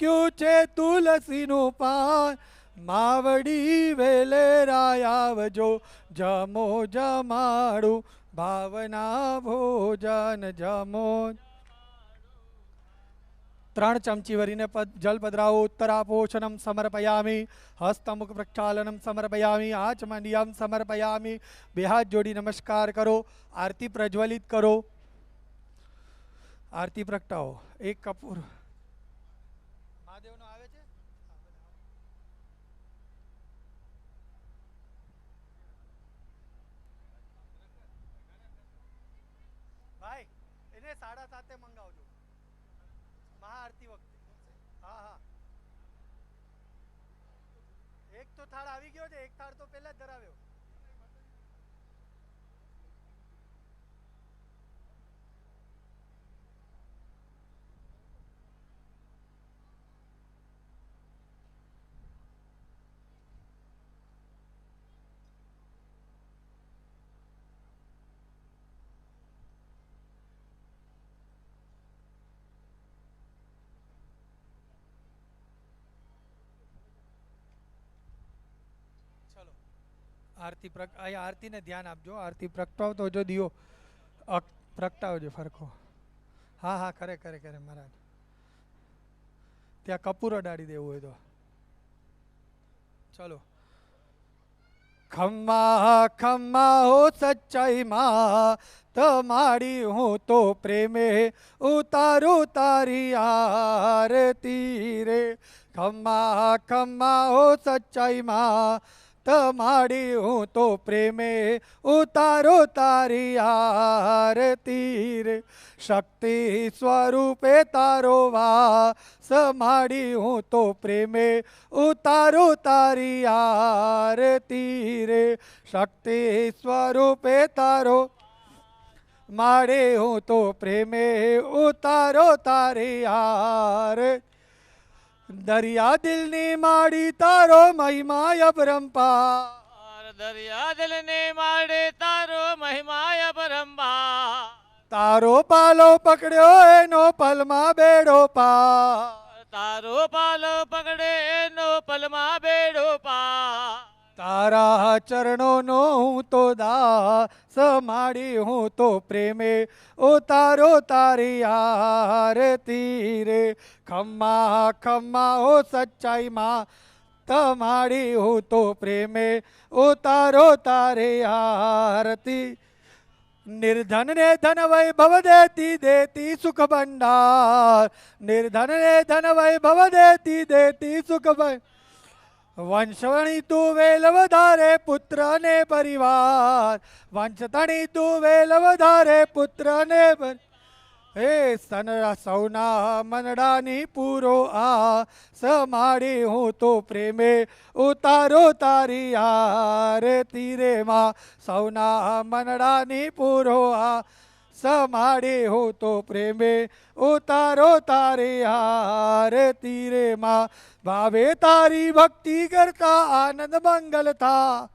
મૂક્યું છે તુલસીનું પાન, માવડી વેલેરાય આવજો, જમો જમાડું ભાવના ભોજન જમો. 3 ચમચી ભરીને જલ પધરાવો. ઉત્તરાપોષણમ સમર્પયામી, હસ્તમુખ પ્રક્ષાલનમ સમર્પયામી, આચમનીયમ સમર્પયામી. બે હાથ જોડી નમસ્કાર કરો. આરતી પ્રજ્વલિત કરો. આરતી પ્રગટાવો. એક કપૂર મહાદેવનો આવે છે. ભાઈ એને 7:30 મંગાવજો મહાઆરતી વખતે. હા હા, એક તો થાળ આવી ગયો છે, એક થાળ તો પહેલા જ ધરાવ્યો. આરતી આરતીને ધ્યાન આપજો. આરતી પ્રગટાવતો જો દિયો પ્રગટાવજો ફરખો. હા હા, કરે કરે કરે મહારાજ. ત્યાં કપૂર અડાડી દેવું હોય તો ચલો. ખમ્મા ખમ્મા હો સચ્ચાઈમાં, તમારી હું તો પ્રેમે ઉતારું તારી આરતી રે. ખમ્મા ખમ્મા હો સચ્ચાઈમાં, તમારી હું તો પ્રેમે ઉતારો તારી આરતી રે. શક્તિ સ્વરૂપે તારો વાસ, માડી હું તો પ્રેમે ઉતારો તારી આરતી રે. શક્તિ સ્વરૂપે તારો માડે હું તો પ્રેમે ઉતારો તારી આરતી. દરિયા દિલની માડી તારો મહિમા અપરંપાર, દરિયા દિલની માડી તારો મહિમા અપરંપાર. તારો પાલો પકડ્યો એનો પલમાં બેડો પાર, તારો પાલો પકડે એનો પલમાં બેડો પાર. તારા ચરણોનો હું તો દાસ, માડી હું તો પ્રેમે ઉતારો તારી આરતી રે. ખમ્મા ખમ્મા હો સચ્ચાઈમાં, તમારી હું તો પ્રેમે ઉતારો તારી આરતી. નિર્ધન ને ધન વૈભવ દેતી દેતી સુખ ભંડાર, નિર્ધન ને ધન વૈભવ દેતી દેતી સુખ ભંડાર. વંશવણી તું વેલ વધારે પુત્ર ને પરિવાર, વંશતણી તું વેલ વધારે પુત્ર ને હે. સૌના મનડાની પૂરો આ, સમાડી હું તો પ્રેમે ઉતારો તારી આરતી રે. માં સૌના મનડાની પૂરો આ, સમાડી હું તો પ્રેમે ઉતારો તારી આરતી રે. માં ભાવે તારી ભક્તિ કરતા આનંદ મંગલ થા,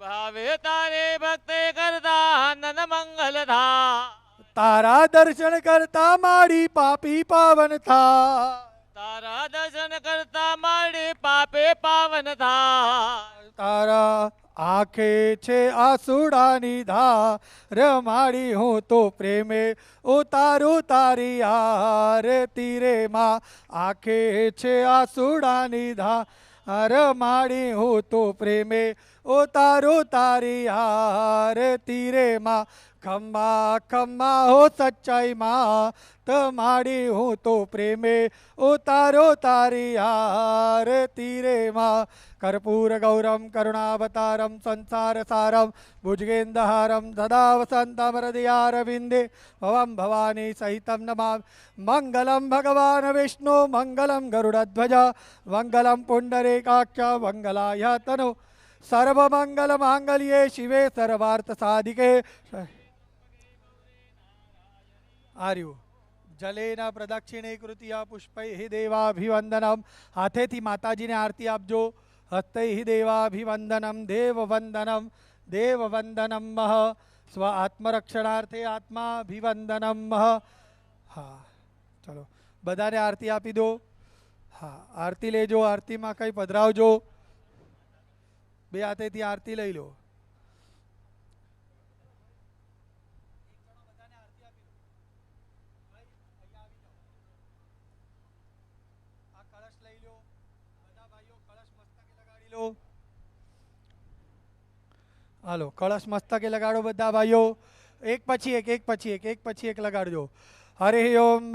ભાવે તારી ભક્તિ કરતા આનંદ મંગલ થા. તારા દર્શન કરતા માડી પાપી પાવન થા, તારા દર્શન કરતા માડી પાપે પાવન થા. તારા આંખે છે આસુડાની ધાર, માડી હું તો પ્રેમે ઉતારું તારી આરતી રે. માં આંખે છે આસુડાની ધાર, માડી હું તો પ્રેમે ઉતારું તારી આરતી રે. માં ખમ્મા ખમ્મા હો સચ્ચાઈમાં, તમારી હું તો પ્રેમે ઉતારો તારી આરતી રે. માં કર્પૂર ગૌરમ કરુણાવતારમ સંસાર સારમ ભુજગેન્દહારમ સદા વસંતમ હૃદયારવિંદે ભવમ ભવાની સહિતમ નમામિ. મંગલમ ભગવાન વિષ્ણુ મંગલમ ગરુડધ્વજ મંગલમ પુંડરીકાક્ષ મંગલાય તનો સર્વમંગલ માંગલ્યે શિવે સર્વાર્થ સાધિકે. આર્યું જલેના પ્રદક્ષિણે કૃતિયા પુષ્પૈ દેવાભિવંદનમ. હાથેથી માતાજીને આરતી આપજો. હસ્તૈ દેવાભિવંદનમ દેવવંદનમ દેવવંદનમ મહ. સ્વ આત્મરક્ષણાર્થે આત્માભિવંદનમ મહ. હા ચલો બધાને આરતી આપી દો. હા, આરતી લેજો. આરતીમાં કંઈ પધરાવજો. બે હાથેથી આરતી લઈ લો. આ કળશ લઈ લો. બધા ભાઈઓ કળશ મસ્તકે લગાડી લો. હાલો, કળશ મસ્તકે લગાડો બધા ભાઈઓ. એક પછી એક લગાડજો. હરે ઓમ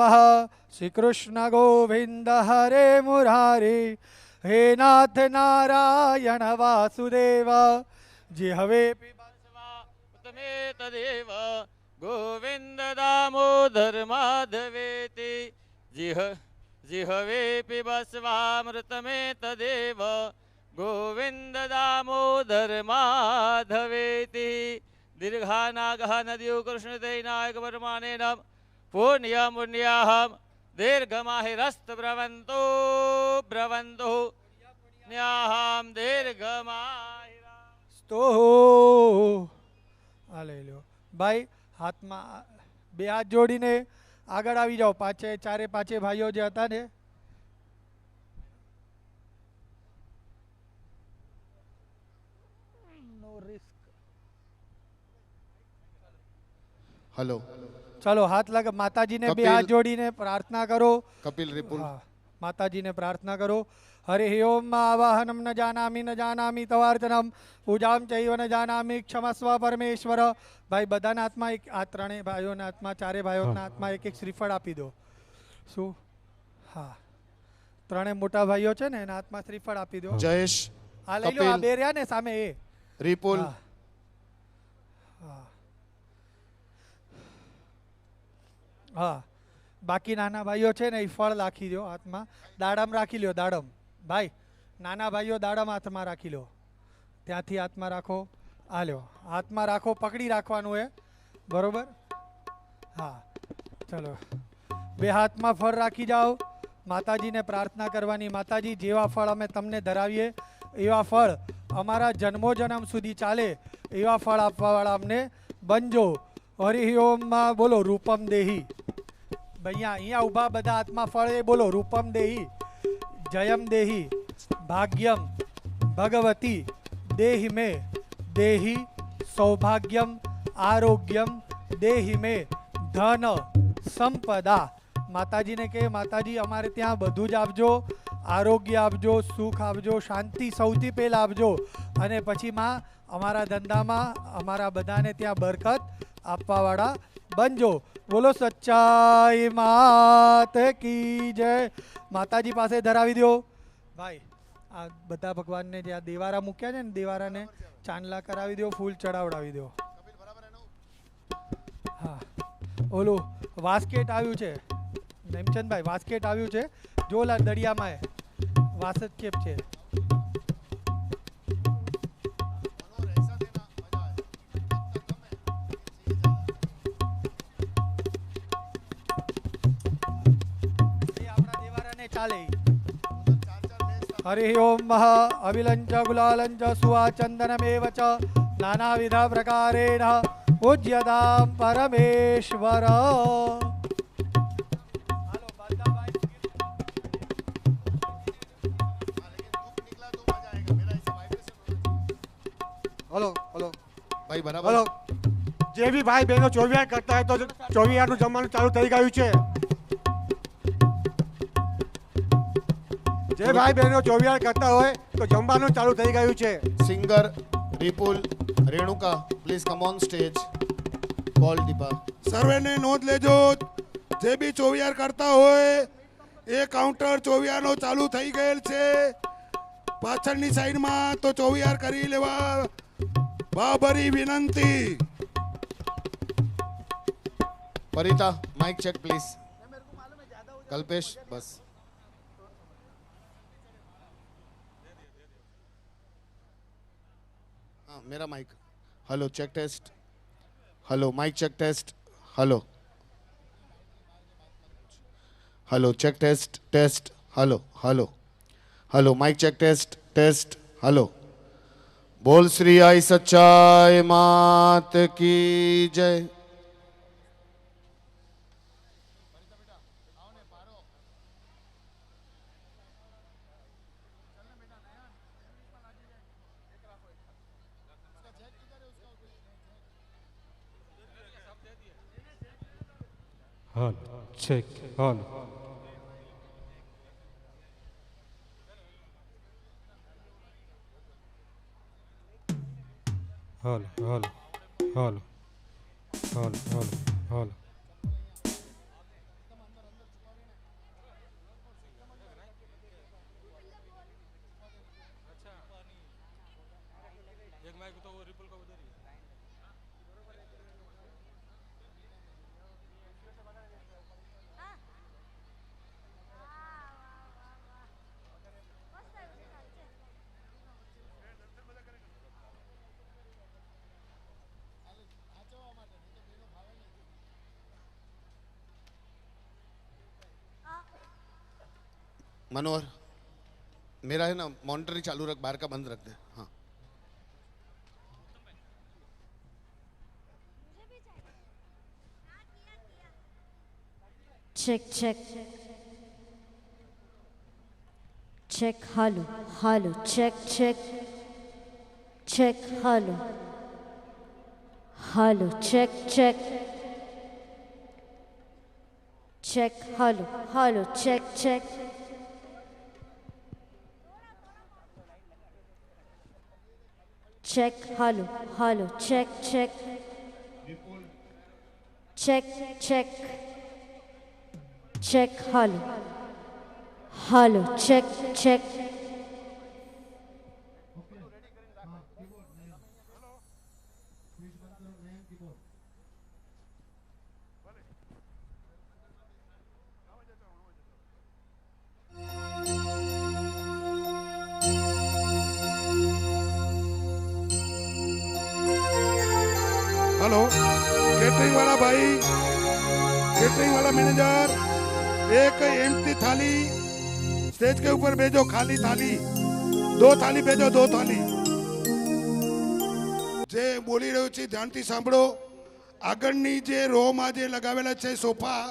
શ્રી કૃષ્ણ ગોવિંદ હરે મુરારે હે નાથ નારાયણ વાસુદેવ જે હવે તમે તદેવ ગોવિંદ દામોદર માધવેતિ જીહવે પીબસ્વામૃતમે તદેવ ગોવિંદ દામોદર માધવેતિ દીર્ઘાનાગહ નદીઓ કૃષ્ણ દૈનાયક પરમાને નમ પુણ્ય પુણ્યાહમ દીર્ઘમાહિરસ્ત બ્રવંતો બ્રવંતો ન્યાહમ દીર્ઘમાહિરા સ્તો આ લઈ લો ભાઈ. હાથમાં બે હાથ જોડીને આગળ આવી જાઓ. ચારે પાંચે ભાઈઓ જે હતા ને નો રિસ્ક. हेलो चलो हाथ लगा. माताजी ने भी हाथ जोड़ीने प्रार्थना करो. कपिल रिपुल माताजी ने प्रार्थना करो. हरि ओम आवाहनम न जानामी तवार्चनम पूजाम चैव न जानामी क्षमस्व परमेश्वर. भाई बधाना हाथमा एक आ त्रणेय भाईओना हाथमा चारे भाईओना हाथमा एक एक श्रीफळ आपी दो. શું? હા, ત્રણેય મોટા ભાઈઓ છે ને એના હાથમાં શ્રીફળ આપી દો. जयेश આ લઈ લો. આ બે રહ્યા ને સામે એ रिपुल હા. હા, બાકી નાના ભાઈઓ છે ને એ ફળ રાખી દો હાથમાં. દાડમ રાખી લ્યો. દાડમ ભાઈ નાના ભાઈઓ દાડમ હાથમાં રાખી લો. ત્યાંથી હાથમાં રાખો. આ લ્યો હાથમાં રાખો. પકડી રાખવાનું એ બરોબર. હા ચલો બે હાથમાં ફળ રાખી જાઓ. માતાજીને પ્રાર્થના કરવાની. માતાજી જેવા ફળ અમે તમને ધરાવીએ એવા ફળ અમારા જન્મો જન્મ સુધી ચાલે એવા ફળ આપવાવાળા અમને બનજો. હરિ ઓમ માં બોલો રૂપમ દેહી. ભૈયા અહીંયા ઊભા બધા હાથમાં ફળ એ બોલો રૂપમ દેહી જયમ દેહી ભાગ્યમ ભગવતી દેહી મે દેહી સૌભાગ્યમ આરોગ્યમ દેહી મે ધન સંપદા. માતાજીને કે માતાજી અમારે ત્યાં બધું જ આપજો. આરોગ્ય આપજો, સુખ આપજો, શાંતિ સૌથી પહેલાં આપજો અને પછી માં અમારા ધંધામાં અમારા બધાને ત્યાં બરકત આપવાવાળા बनजो. बोलो सच्चाई मात की जय. माताजी पासे धरावी दो भाई. आ बता भगवान ने जे देवारा मूक्या छे ने देवारा ने चांदला करावी दो. फूल चढ़ावडावी दो. हाँ ओलू वास्केट आव्यु छे नेमचंद भाई. वास्केट आव्यु छे. जोला दरिया में वास्केट छे. हरि ओम मह अविलंच गुलालंच सुवाचंदनमेव च नानाविध प्रकारेण पूज्यतां परमेश्वर. हेलो हेलो भाई बराबर. हेलो जे भी भाई बहनों चोवियार करता है तो चोवियार जमવાનું ચાલુ થઈ ગયું છે. જે ભાઈ બહેનો ચોવિયાર કરતા હોય તો જમવાનું ચાલુ થઈ ગયું છે. Singer Ripul Renuka please come on stage. Call Deepa. સર્વેને નોંધ લેજો. જે બી ચોવિયાર કરતા હોય એ કાઉન્ટર ચોવિયારનો ચાલુ થઈ ગયેલ છે. પાછળની સાઈડમાં તો ચોવિયાર કરી લેવા બાબરી વિનંતી. Parita mike check please. Kalpesh बस. हाँ मेरा mike. Hello check test. Hello mike check test. Hello hello check test test. Hello hello hello mike check test test. Hello. बोल श्री आई सच्चाई मात की जय. હાલ ચેક હાલ હાલ હાલ હાલ હાલ હાલ હાલ मनोहर मेरा है ना मॉनिटर ही चालू रख, बाहर का बंद रख दे। हाँ check check check hello hello check check check hello hello check check check hello hello check check check hello hello check check check check check hello hello check check hello catering वाला भाई, catering वाला manager, एक empty थाली stage के ऊपर भेजो, खाली थाली, 2 थाली भेजो, 2 थाली। જે બોલી રહ્યો છે ધ્યાનથી સાંભળો। આગળની જે રોમાં જે લગાવેલા છે સોફા,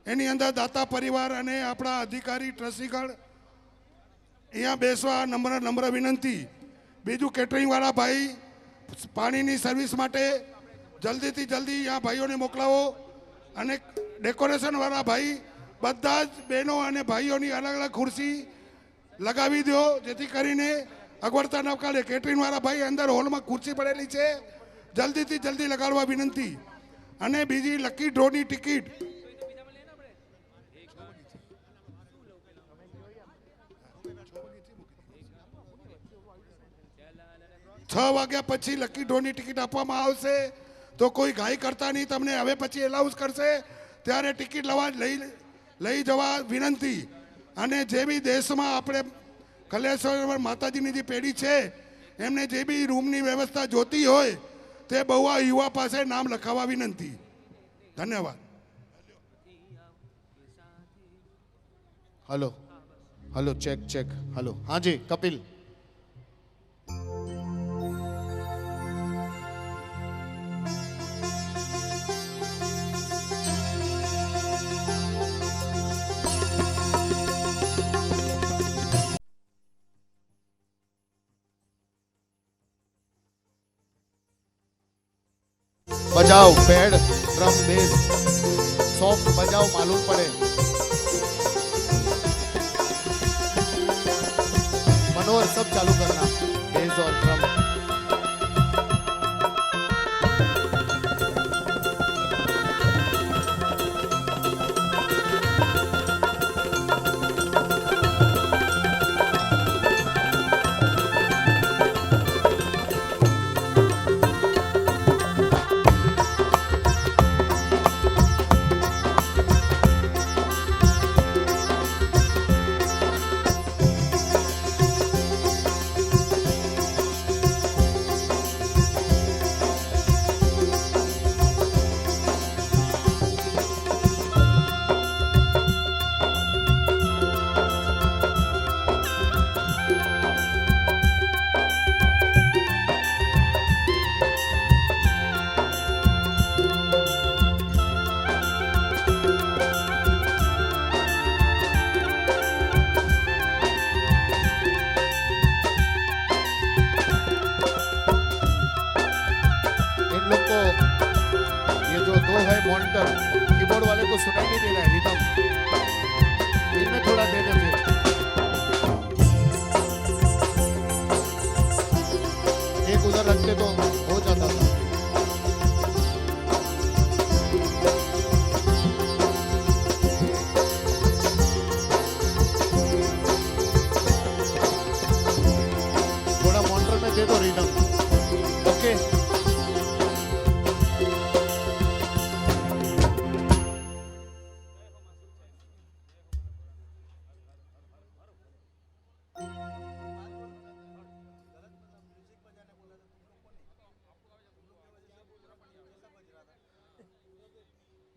એની અંદર દાતા પરિવાર અને આપણા અધિકારી ટ્રસ્ટીગણ અહીંયા બેસવા નમ્ર વિનંતી। બીજું કેટરિંગ વાળા ભાઈ પાણીની સર્વિસ માટે જલ્દીથી જલ્દી અહીંયા ભાઈઓને મોકલાવો અને ડેકોરેશન વાળા ભાઈ બધા જ બહેનો અને ભાઈઓની અલગ અલગ ખુરશી લગાવી દો, જેથી કરીને અગવડતા ન કાઢે। કેટરિંગ વાળા ભાઈ અંદર હોલમાં ખુરશી પડેલી છે, જલ્દીથી જલ્દી લગાડવા વિનંતી। અને બીજી લકી ડ્રોની ટિકિટ છ વાગ્યા પછી લકી ડ્રોની ટિકિટ આપવામાં આવશે, તો કોઈ ઘાઈ કરતા નહીં, તમને હવે પછી એલાઉન્સ કરશે ત્યારે ટિકિટ લઈ જવા વિનંતી। અને જે બી દેશમાં આપણે કલેશ્વર માતાજીની જે પેઢી છે એમને જે બી રૂમની વ્યવસ્થા જોતી હોય તે બહુ યુવા પાસે નામ લખાવવા વિનંતી। ધન્યવાદ। Hello hello check check hello. हाँ जी कपिल। बजाओ पैड ड्रम बेस सॉफ्ट बजाओ, मालूम पड़े। मनोहर सब चालू करना, बेस और ड्रम।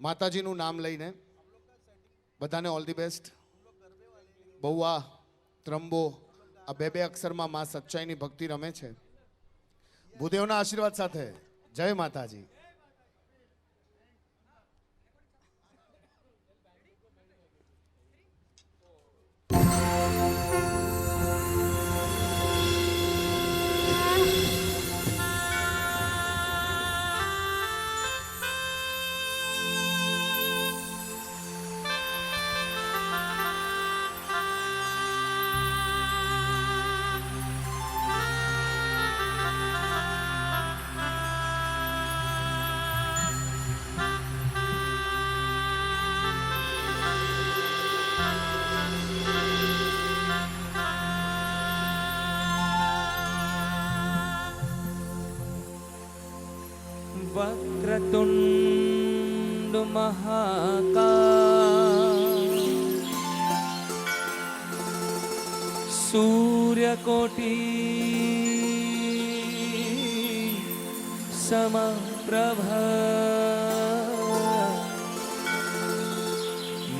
માતાજીનું નામ લઈને બધાને ઓલ ધી બેસ્ટ. બહુઆ ત્રંબો આ બે અક્ષરમાં માં સચ્ચાઈની ભક્તિ રમે છે. ભૂદેવના આશીર્વાદ સાથે જય માતાજી. वक्रतुंड महाकाय सूर्यकोटि समप्रभ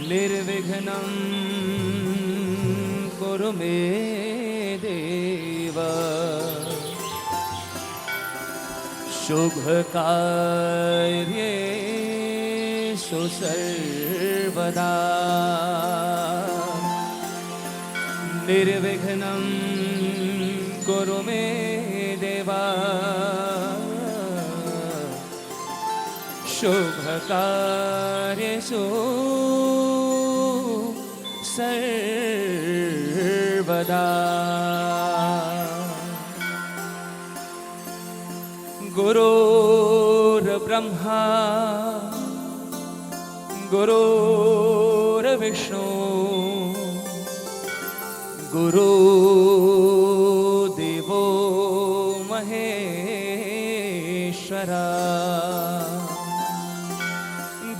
निर्विघ्नं कुरु मे देव शुभ कार्येषु सर्वदा निर्विघ्नं कुरु मे देवा शुभ कार्येषु सर्वदा. गुरुर्ब्रह्मा गुरुर्विष्णु गुरुदेवो महेश्वरा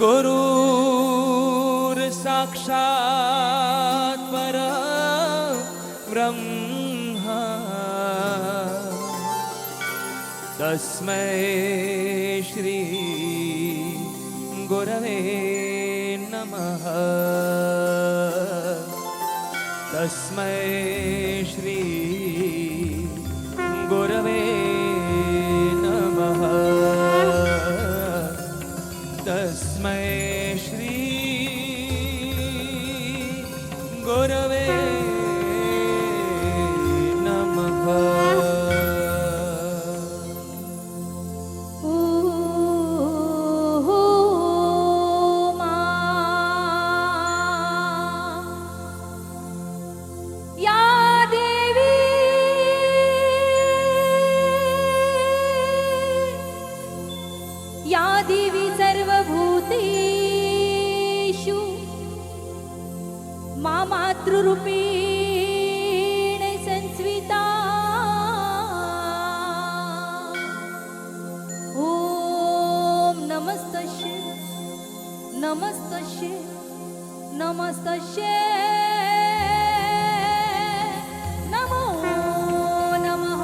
गुरुर्साक्षात् परब्रह्मा तस्मै श्री गुरवे नमः. तस्मै श्री गुरवे नमः. तस्मै श्री गुरवे नमः. मातृरूपेण संस्विता ॐ नमस्तस्यै नमस्तस्यै नमस्तस्यै नमो नमः.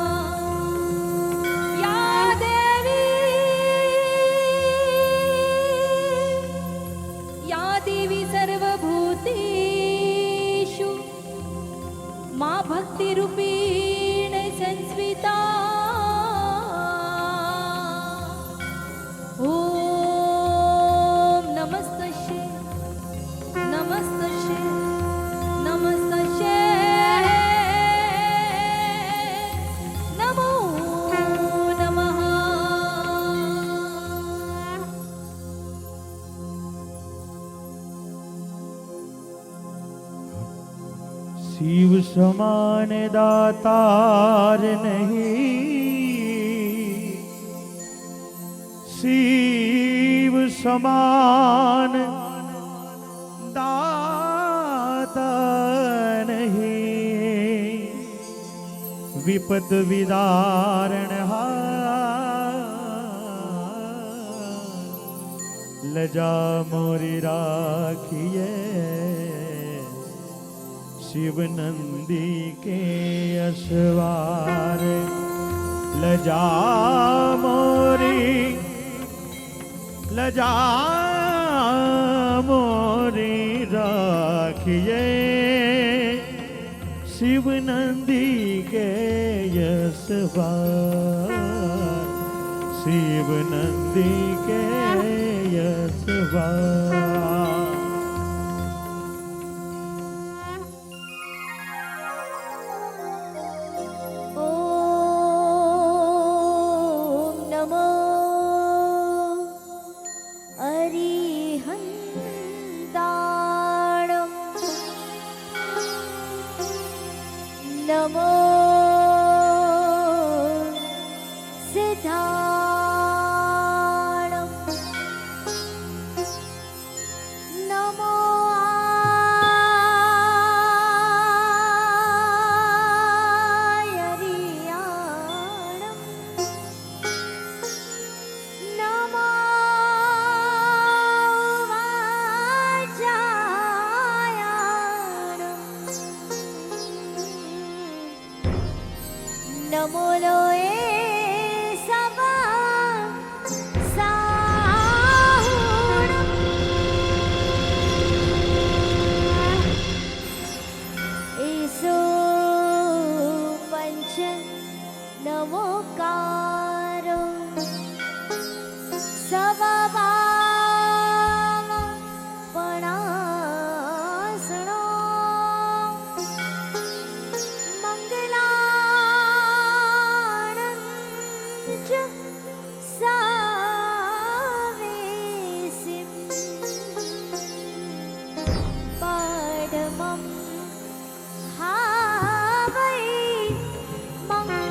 या देवी सर्वभूतेषु मा भक्तिरूपेण संस्विता ॐ नमस्तस्यै नमस्तस्यै नमस्तस्यै नमो नमः. शिव समान दातार नहीं, शिव समान दाता नहीं, विपद विदारण लजा मोरी राखिए शिव नंदी के असवार. लजा मोरी राखिए शिव नंदी के यशवार शिव नंदी के यशवार ॐ नमो अरिहन्ताणं नमो सिद्धाणं नमो आयर्याणं नमो वाचायाणं नमो लोए सवा साहुणं ईसो पंच नमोकारो सवभाव पणासणो मङ्गलाणं च सावेसिं पाडमं हावै मङ्गलम्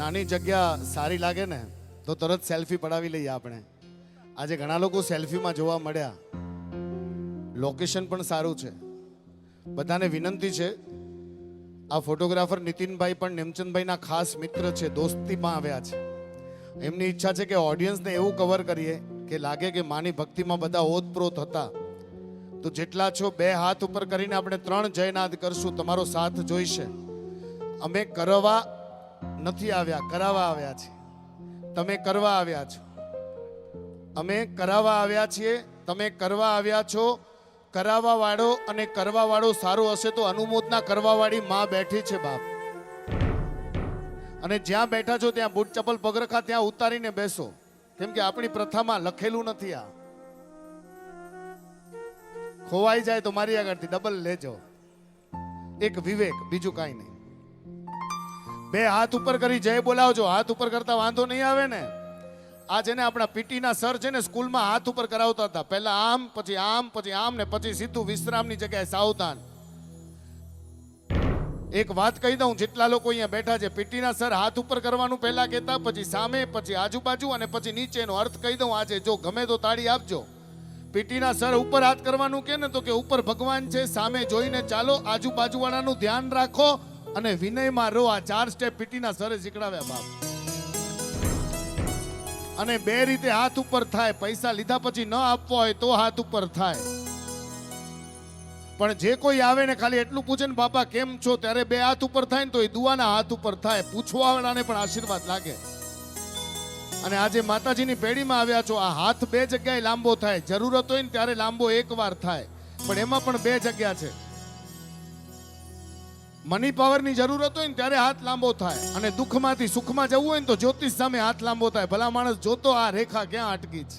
નાની જગ્યા સારી લાગે ને તો તરત સેલ્ફી પડાવી લઈએ આપણે. આજે ઘણા લોકો સેલ્ફીમાં જોવા મળ્યા. લોકેશન પણ સારું છે. બધાને વિનંતી છે, આ ફોટોગ્રાફર નીતિનભાઈ પણ નેમચંદભાઈના ખાસ મિત્ર છે, દોસ્તીમાં આવ્યા છે. એમની ઈચ્છા છે કે ઓડિયન્સને એવું કવર કરીએ કે લાગે કે માની ભક્તિમાં બધા ઓતપ્રોત હતા. તો જેટલા છો 2 હાથ ઉપર કરીને આપણે 3 જયનાદ કરશું. તમારો સાથ જોઈશે. અમે કરવા નથી આવ્યા, કરાવવા આવ્યા છીએ. તમે કરવા આવ્યા છો. અમે કરાવવા આવ્યા છીએ, તમે કરવા આવ્યા છો. કરાવવા વાળો અને કરવા વાળો સારો હશે તો અનુમોદના કરવા વાળી માં બેઠી છે બાપ. અને જ્યાં બેઠા છો ત્યાં બૂટ ચપ્પલ પગરખા ત્યાં ઉતારીને બેસો, કેમ કે આપણી પ્રથામાં લખેલું નથી. આ ખોવાઈ જાય તો મારી આગળથી ડબલ લેજો. એક વિવેક, બીજું કાંઈ નહીં. 2 હાથ ઉપર કરી જય બોલાવજો. હાથ ઉપર કરતા વાંધો નહીં આવે ને. આ છે ને આપણા પીટીના સર છે ને સ્કૂલમાં હાથ ઉપર કરાવતા હતા. પહેલા આમ, પછી આમ, પછી આમ ને પછી સીધું વિશ્રામની જગ્યાએ સાવધાન. એક વાત કહી દઉં, જેટલા લોકો અહીંયા બેઠા છે, પીટીના સર હાથ ઉપર કરવાનું પહેલા કહેતા, પછી સામે, પછી આજુબાજુ અને પછી નીચેનો અર્થ કહી દઉં. આજે જો ગમે તો તાળી આપજો. પીટીના સર ઉપર હાથ કરવાનું કે ને તો કે ઉપર ભગવાન છે, સામે જોઈને ચાલો, આજુબાજુ વાળાનું ધ્યાન રાખો અને વિનયમાં રહો. આ 4 સ્ટેપ પીટીના સરે શીખડાવ્યા બાપ. અને 2 રીતે હાથ ઉપર થાય. પૈસા લીધા પછી ન આપવો હોય તો હાથ ઉપર થાય. પણ જે કોઈ આવે ને ખાલી એટલું પૂછે ને બાપા કેમ છો, ત્યારે 2 હાથ ઉપર થાય ને તો એ દુઆના હાથ ઉપર થાય. પૂછવા વાળાને પણ આશીર્વાદ લાગે. અને આજે માતાજીની પેઢીમાં આવ્યા છો, આ હાથ 2 જગ્યાએ લાંબો થાય. જરૂરત હોય ને ત્યારે લાંબો એકવાર થાય, પણ એમાં પણ 2 જગ્યા છે. મની પાવરની જરૂરત હોય ને ત્યારે હાથ લાંબો થાય, અને દુઃખમાંથી સુખમાં જવું હોય ને તો જ્યોતિષ સામે હાથ લાંબો થાય. ભલા માણસ જોતો આ રેખા ક્યાં અટકી છે.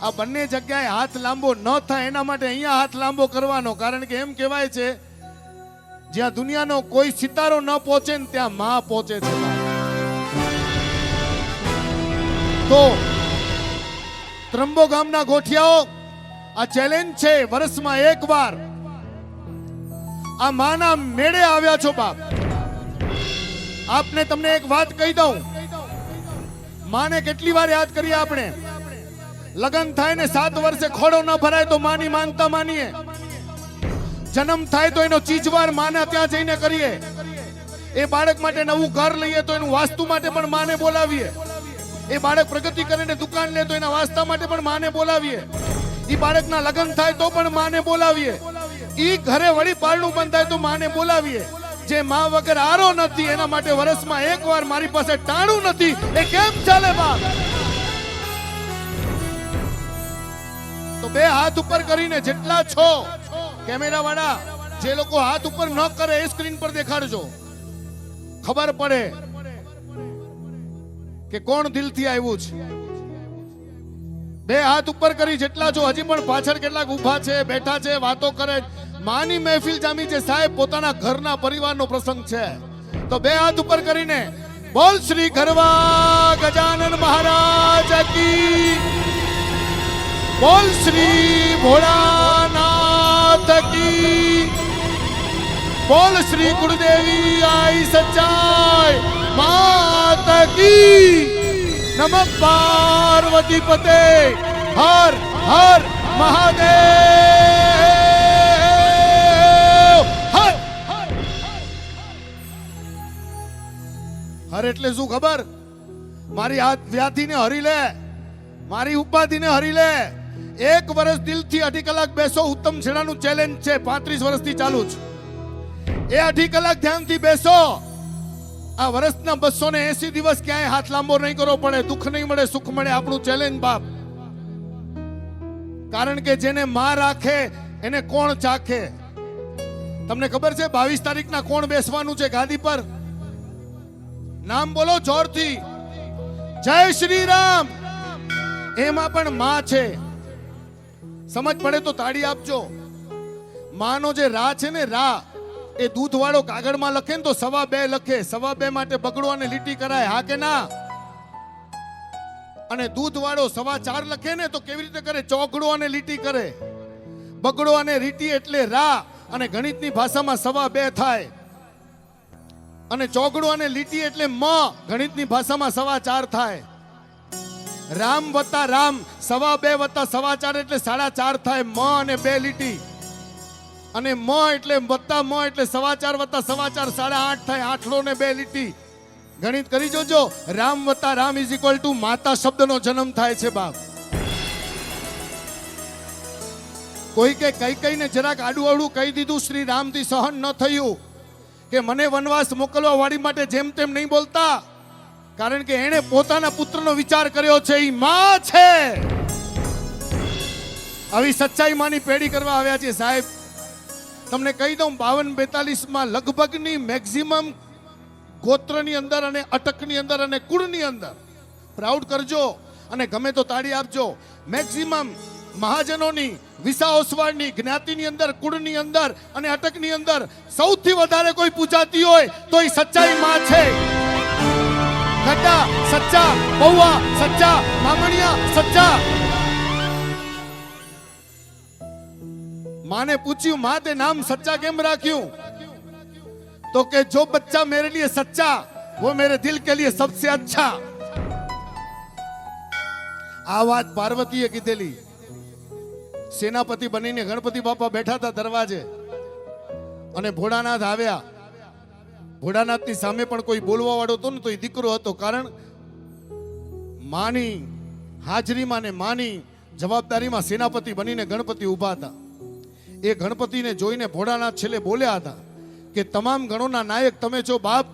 આ બંને જગ્યાએ હાથ લાંબો ન થાય એના માટે અહીંયા હાથ લાંબો કરવાનો. કારણ કે એમ કહેવાય છે જ્યાં દુનિયાનો કોઈ સિતારો ન પહોંચે ને ત્યાં માં પહોંચે છે. તો ત્રંબો ગામના ગોઠિયાઓ, આ ચેલેન્જ છે. વર્ષમાં 1 વાર આ માના મેળે આવ્યા છો બાપ. આપને તમને એક વાત કહી દઉં, માને કેટલી વાર યાદ કરીએ આપણે. લગ્ન થાય ને 7 વર્ષે ખોડો ન ભરાય તો માની માનતા માનીએ. જન્મ થાય તો એનો ચીજવાર માના ત્યાં જઈને કરીએ. એ બાળક માટે નવું ઘર લઈએ તો એનું વાસ્તુ માટે પણ માને બોલાવીએ. એ બાળક પ્રગતિ કરીને દુકાન લે તો એના વાસ્તા માટે પણ માને બોલાવીએ. એ બાળકના લગ્ન થાય તો પણ માને બોલાવીએ. ઈ ઘરે વળી પારણું બંધ થાય તો માને બોલાવીએ. જે માં વગર આરો નથી એના માટે વર્ષમાં 1 વાર મારી પાસે ટાણું નથી. એ કેમ ચાલે બાપ? તો 2 હાથ ઉપર કરીને જેટલા છો કેમેરા વાળા, જે લોકો હાથ ઉપર ન કરે એ સ્ક્રીન પર દેખાડજો, ખબર પડે કે કોણ દિલથી આવ્યું છે. 2 હાથ ઉપર કરી જેટલા છો. હજી પણ પાછળ કેટલાક ઊભા છે, બેઠા છે, વાતો કરે. માની મહેફિલ જામી છે સાહેબ, પોતાના ઘરના પરિવારનો પ્રસંગ છે. તો 2 હાથ ઉપર કરીને બોલ શ્રી ગરવા ગજાનન મહારાજ કી, બોલ શ્રી ભોળાનાથ કી, બોલ શ્રી ગુરુદેવી આઈ સચ્ચાઈ માત કી. નમઃ પાર્વતી પતે, હર હર મહાદેવ. હર હર એટલે શું ખબર? મારી આ વ્યાધિને હરી લે, મારી ઉપાધિને હરી લે. 1 વર્ષ દિલથી 2.5 કલાક બેસો. ઉત્તમ છેડાનું ચેલેન્જ છે, 35 વર્ષથી ચાલુ છે. એ 2.5 કલાક ધ્યાનથી બેસો. આ વર્ષના 280 દિવસ ક્યાંય હાથ લાંબો નહીં કરવો પડે. દુઃખ નહીં મળે, સુખ મળે. આપણું ચેલેન્જ બાપ. કારણ કે જેને માં રાખે એને કોણ ચાખે? તમને ખબર છે 22 તારીખના કોણ બેસવાનું છે ગાદી પર? નામ બોલો જોરથી. જય શ્રી રામ. એમાં પણ માં છે. સમજ પડે તો તાળી આપજો. માનો જે રા છે ને, રા, એ દૂધ વાળો કાગળમાં લખે ને તો 2.25 લખે. 2.25 માટે બગડો અને લીટી કરાય, હા કે ના? અને દૂધ વાળો 4.25 લખે ને તો કેવી રીતે કરે? ચોકડો અને લીટી કરે. બગડો અને લીટી એટલે રા, અને ગણિતની ભાષામાં 2.25 થાય. અને ચોગડું અને લીટી એટલે મ, ગણિતની ભાષામાં 4.25 થાય. રામ વત્તા રામ 2.5 વત્તા 4.25 એટલે 4.5 થાય. મ અને 2 લીટી અને મ એટલે વત્તા મ એટલે 4.25 વત્તા 4.25 8.5 થાય. 8 ને 2 લીટી ગણિત કરી જોજો. રામ વત્તા રામ ઇઝ ઇક્વલ ટુ માતા શબ્દનો જન્મ થાય છે બાપ. કોઈ કે કઈને જરાક આડું અવળું કહી દીધું, શ્રી રામથી સહન ન થયું કે મને વનવાસ મોકલવા વાળી માટે જેમ તેમ નહીં બોલતા, કારણ કે એણે પોતાના પુત્રનો વિચાર કર્યો છે. ઈ માં છે. આવી સચ્ચાઈ માની પેઢી કરવા આવ્યા છે સાહેબ. તમને કહી દઉં 52-42 માં લગભગની મેક્સિમમ ગોત્રની અંદર અને અટકની અંદર અને કુળની અંદર પ્રાઉડ કરજો અને ગમે તો તાળી આપજો. મેક્સિમમ મહાજનોની વિસા ઓસવાળની જ્ઞાતિની અંદર, કુળની અંદર અને અટકની અંદર સૌથી વધારે કોઈ પૂજાતી હોય તો એ સચ્ચાઈ માં છે. ગड्ढा સચ્ચા, બહુઆ સચ્ચા, મામણિયા સચ્ચા. माँ ने पूछ्યું, माँ ते नाम सच्चा केम राख्યું? तो के जो बच्चा मेरे लिए सच्चा वो मेरे दिल के लिए सबसे अच्छा. આ વાત પાર્વતીએ કીધેલી. સેનાપતિ બનીને ગણપતિ બાપા બેઠા હતા દરવાજે અને ભોળાનાથ આવ્યા. ભોળાનાથની સામે પણ કોઈ બોલવા વાળો હતો ને તો એ દીકરો હતો, કારણ માની હાજરીમાં ને માની જવાબદારીમાં સેનાપતિ બનીને ગણપતિ ઊભા હતા. એ ગણપતિને જોઈને ભોળાનાથ છેલ્લે બોલ્યા હતા કે તમામ ગણોના નાયક તમે છો બાપ,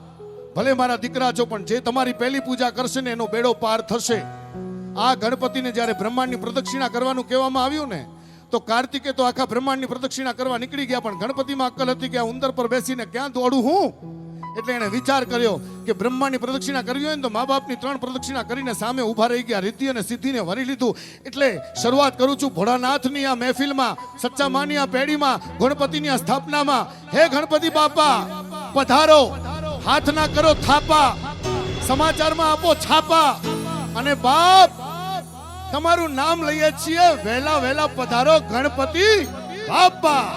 ભલે મારા દીકરા છો, પણ જે તમારી પહેલી પૂજા કરશે ને એનો બેડો પાર થશે. આ ગણપતિને જ્યારે બ્રહ્માંડની પ્રદક્ષિણા કરવાનું કહેવામાં આવ્યું ને તો કાર્તિકે તો આખા બ્રહ્માંડની પ્રદક્ષિણા કરવા નીકળી ગયા, પણ ગણપતિમાં અક્કલ હતી કે આ ઉંદર પર બેસીને ક્યાં દોડું હું. એટલે એને વિચાર કર્યો કે બ્રહ્માંડની પ્રદક્ષિણા કરવી હોય ને તો મા બાપની 3 પ્રદક્ષિણા કરીને સામે ઊભા રહી ગયા. રીતિ અને સિદ્ધિને વરી લીધું. એટલે શરૂઆત કરું છું ભોળાનાથની આ મહેફિલમાં, સચ્ચા માની આ પેઢીમાં, ગણપતિની આ સ્થાપનામાં. હે ગણપતિ બાપા પધારો, હાથ ના કરો થાપા, સમાચારમાં આપો છાપા. અને બાપ તમારું નામ લઈએ છીએ, વહેલા વહેલા પધારો ગણપતિ બાપા.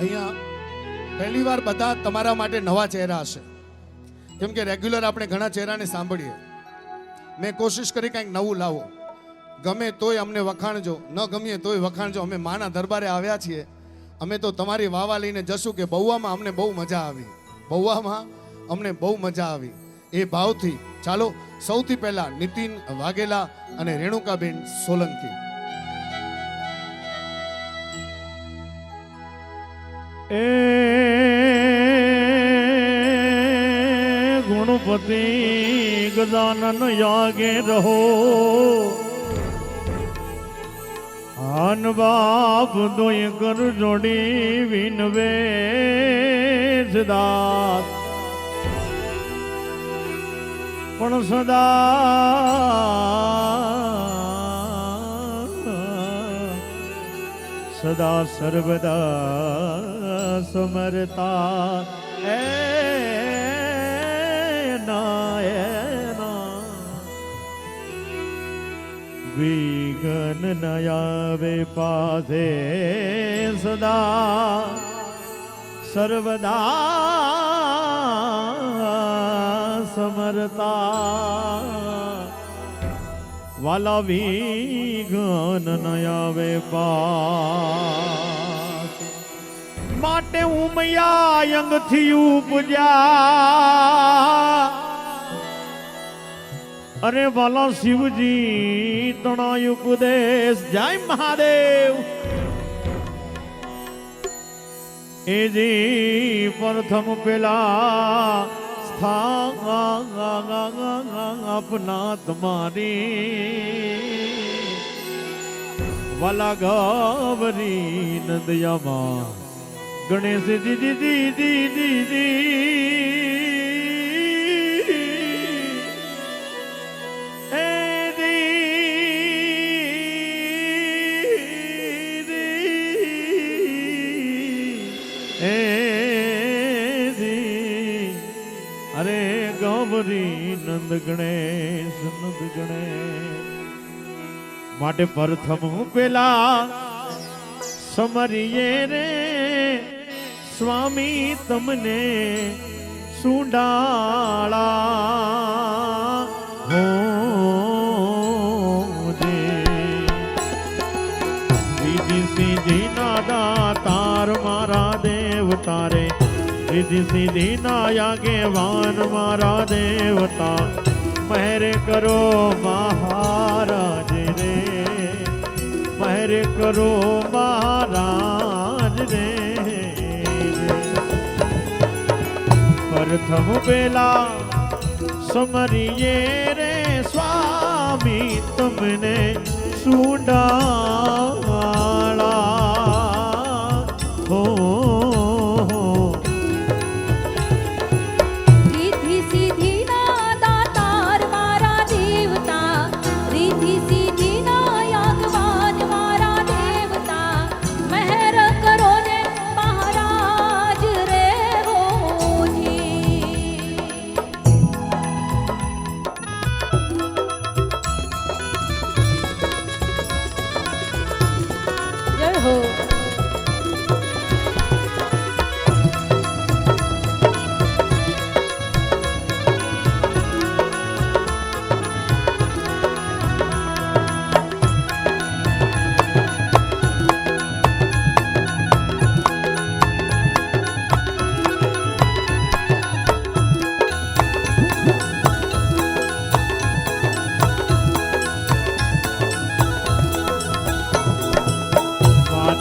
અહીંયા પહેલી વાર બધા તમારા માટે નવા ચહેરા હશે, કેમ કે રેગ્યુલર આપણે ઘણા ચહેરાને સાંભળીએ. મેં કોશિશ કરી કંઈક નવું લાવો. ગમે તોય અમને વખાણજો, ન ગમીએ તોય વખાણજો. અમે માના દરબારે આવ્યા છીએ. અમે તો તમારી વાવા લઈને જશું કે બહુવામાં અમને બહુ મજા આવી, બહુવામાં અમને બહુ મજા આવી. એ ભાવથી ચાલો સૌથી પહેલા નીતિન વાઘેલા અને રેણુકાબેન સોલંકી. એ ગુણપતિ ગજાનન યાગે રહો, આન બાપ દોય કર જોડી વિનવે સદા, પણ સદા સર્વદા સમરતા. એ ના વિઘ્ન ન આવે પાસે, સદા સર્વદા સમરતા. વાલા વિઘ્ન ન આવે પાસ, માટે ઉમયા અંગથી ઉપજ્યા. અરે વાલા શિવજી તણાય ઉપદેશ. જય મહાદેવ. એ જી પ્રથમ પેલા अपना तुम्हारी वाला गौरी नंदयामा गणेश दी दी दी दी दी दी नंद गणेश માટે પ્રથમ પેલા સમરીએ રે સ્વામી તમને સુડાળા હો જે રીધિ સીધી ના દાતાર મારા દેવતા રે રીધિ સીધી ના આગેવાન મારા દેવતા મહેર કરો મહારાજ રે મહેર કરો મહારાજ રે પ્રથમ પેલા સમરીએ રે સ્વામી તમને સુડાળા હો રીધિ સીધી ના દાતાર મારા દેવતા રીધિ સીધી ના આગવાન મારા દેવતા મહેર કરો ને મહારાજ રે હોજી જય હો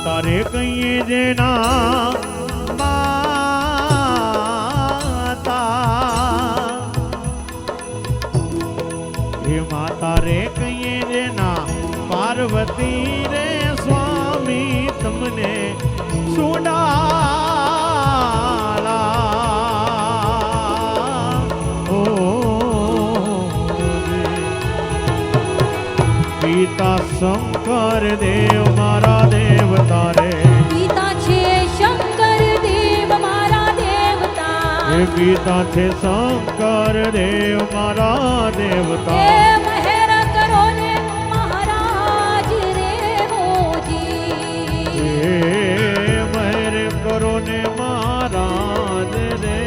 તારે કહીએ જેના માતા હે માતા રે કહીએ જેના પાર્વતી રે સ્વામી તમને સુડાળા ઓ પિતા શંકર દેવ મારા દેવતા રે પિતા છે શંકર દેવ મારા દેવતા હે પિતા છે શંકર દેવ મારા દેવતા હે મહેર કરો ને મહારાજ રે હોજી હે મહેર કરો ને મહારાજ રે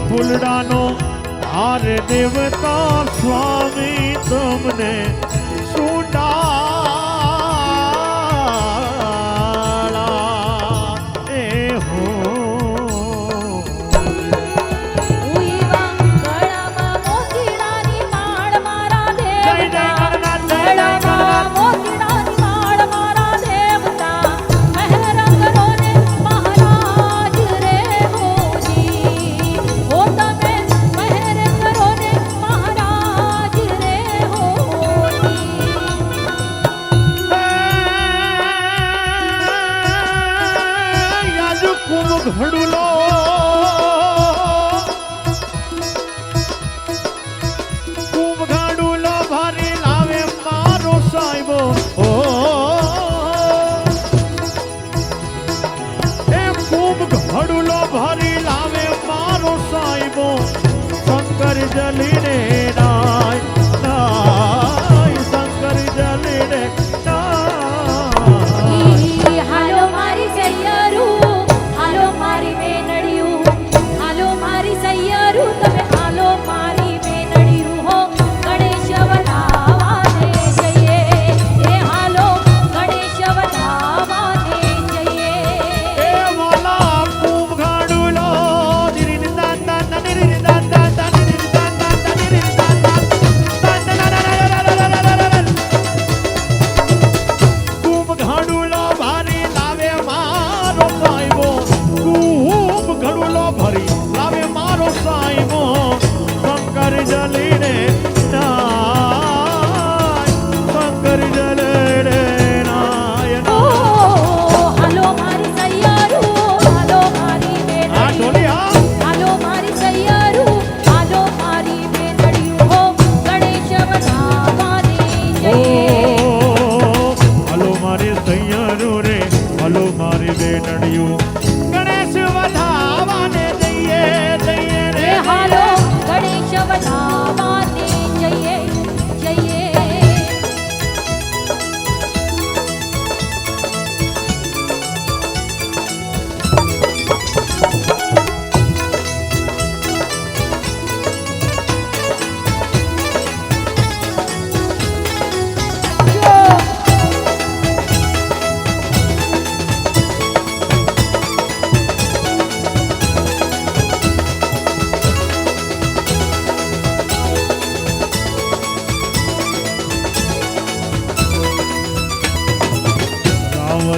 ફૂલડાનો હાર દેવતા સ્વામી તમને સુડાળા એ હો ઉઈવા ગળામાં મોતીડાની માળ મારા દેવતા ગળામાં મોતીડાની માળ મારા દેવતા મહેર કરો ને મહારાજ રે હોજી હો તમે મહેર કરો ને મહારાજ રે હોજી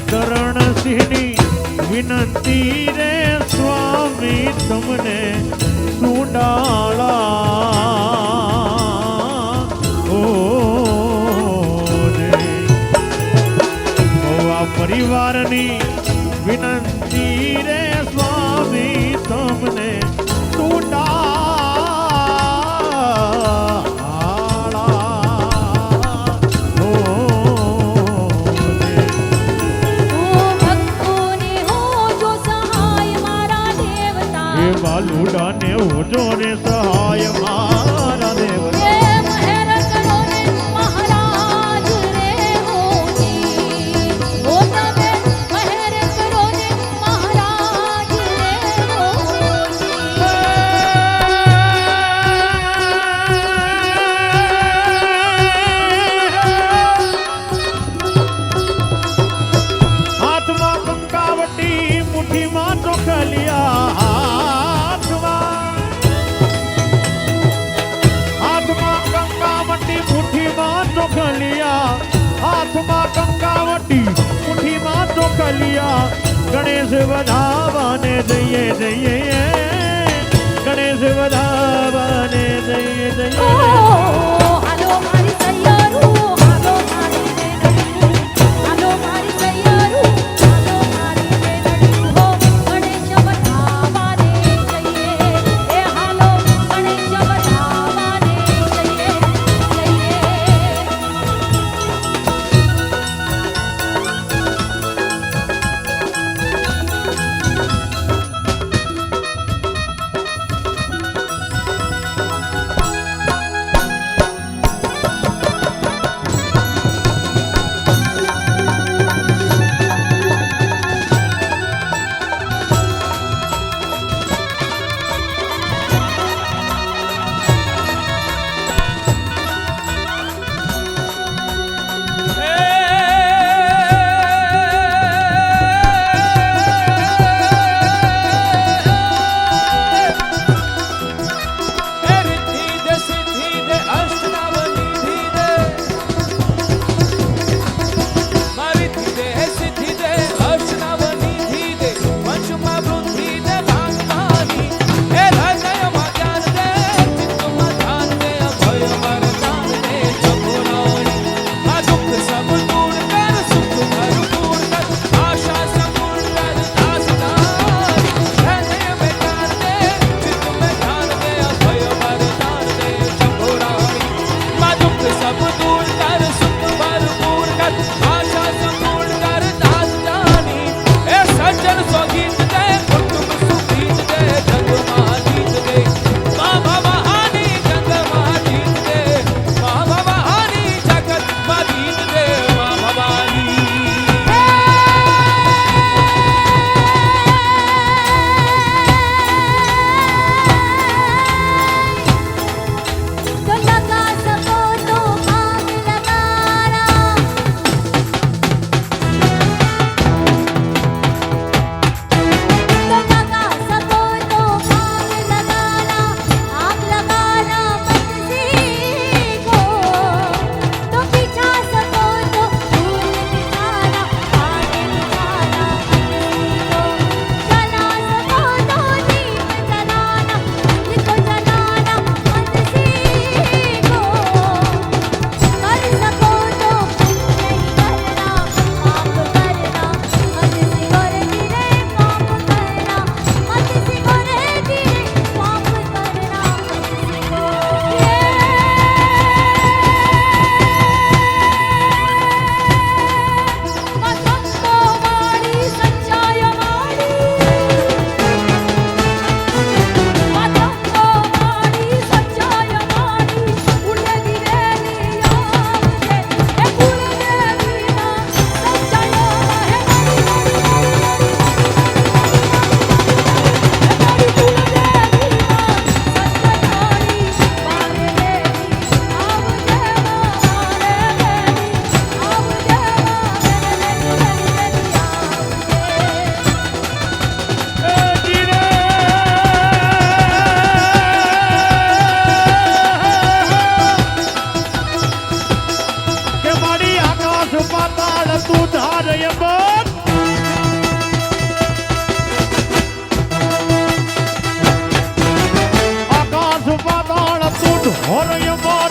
ચરણ સિંહની વિનંતી રે સ્વામી તમને સુડાળા ઓ રે આ પરિવારની વિનંતી રે સ્વામી તમને લુડાને ઓજો ને સહાય મારા દેવ મહેર કરો ને મહારાજ રે હોજી ઓ તમે મહેર કરો ને મહારાજ રે હાથમાં કંકાવટી મુઠ્ઠીમાં ચોખલિયા હાથમાં કંકાવટી મુઠ્ઠીમાં ચોખલિયા ગણેશ વધાવાને જઈએ જઈએ ગણેશ વધાવાને જઈએ જઈએ હાલો મારી સૈયારું હાલો મારી બેનડું હાલો મારી સૈયારું હાલો મારી બેનડું હો ગણેશ વધાવાને જઈએ એ હાલો ગણેશ વધાવાને જઈએ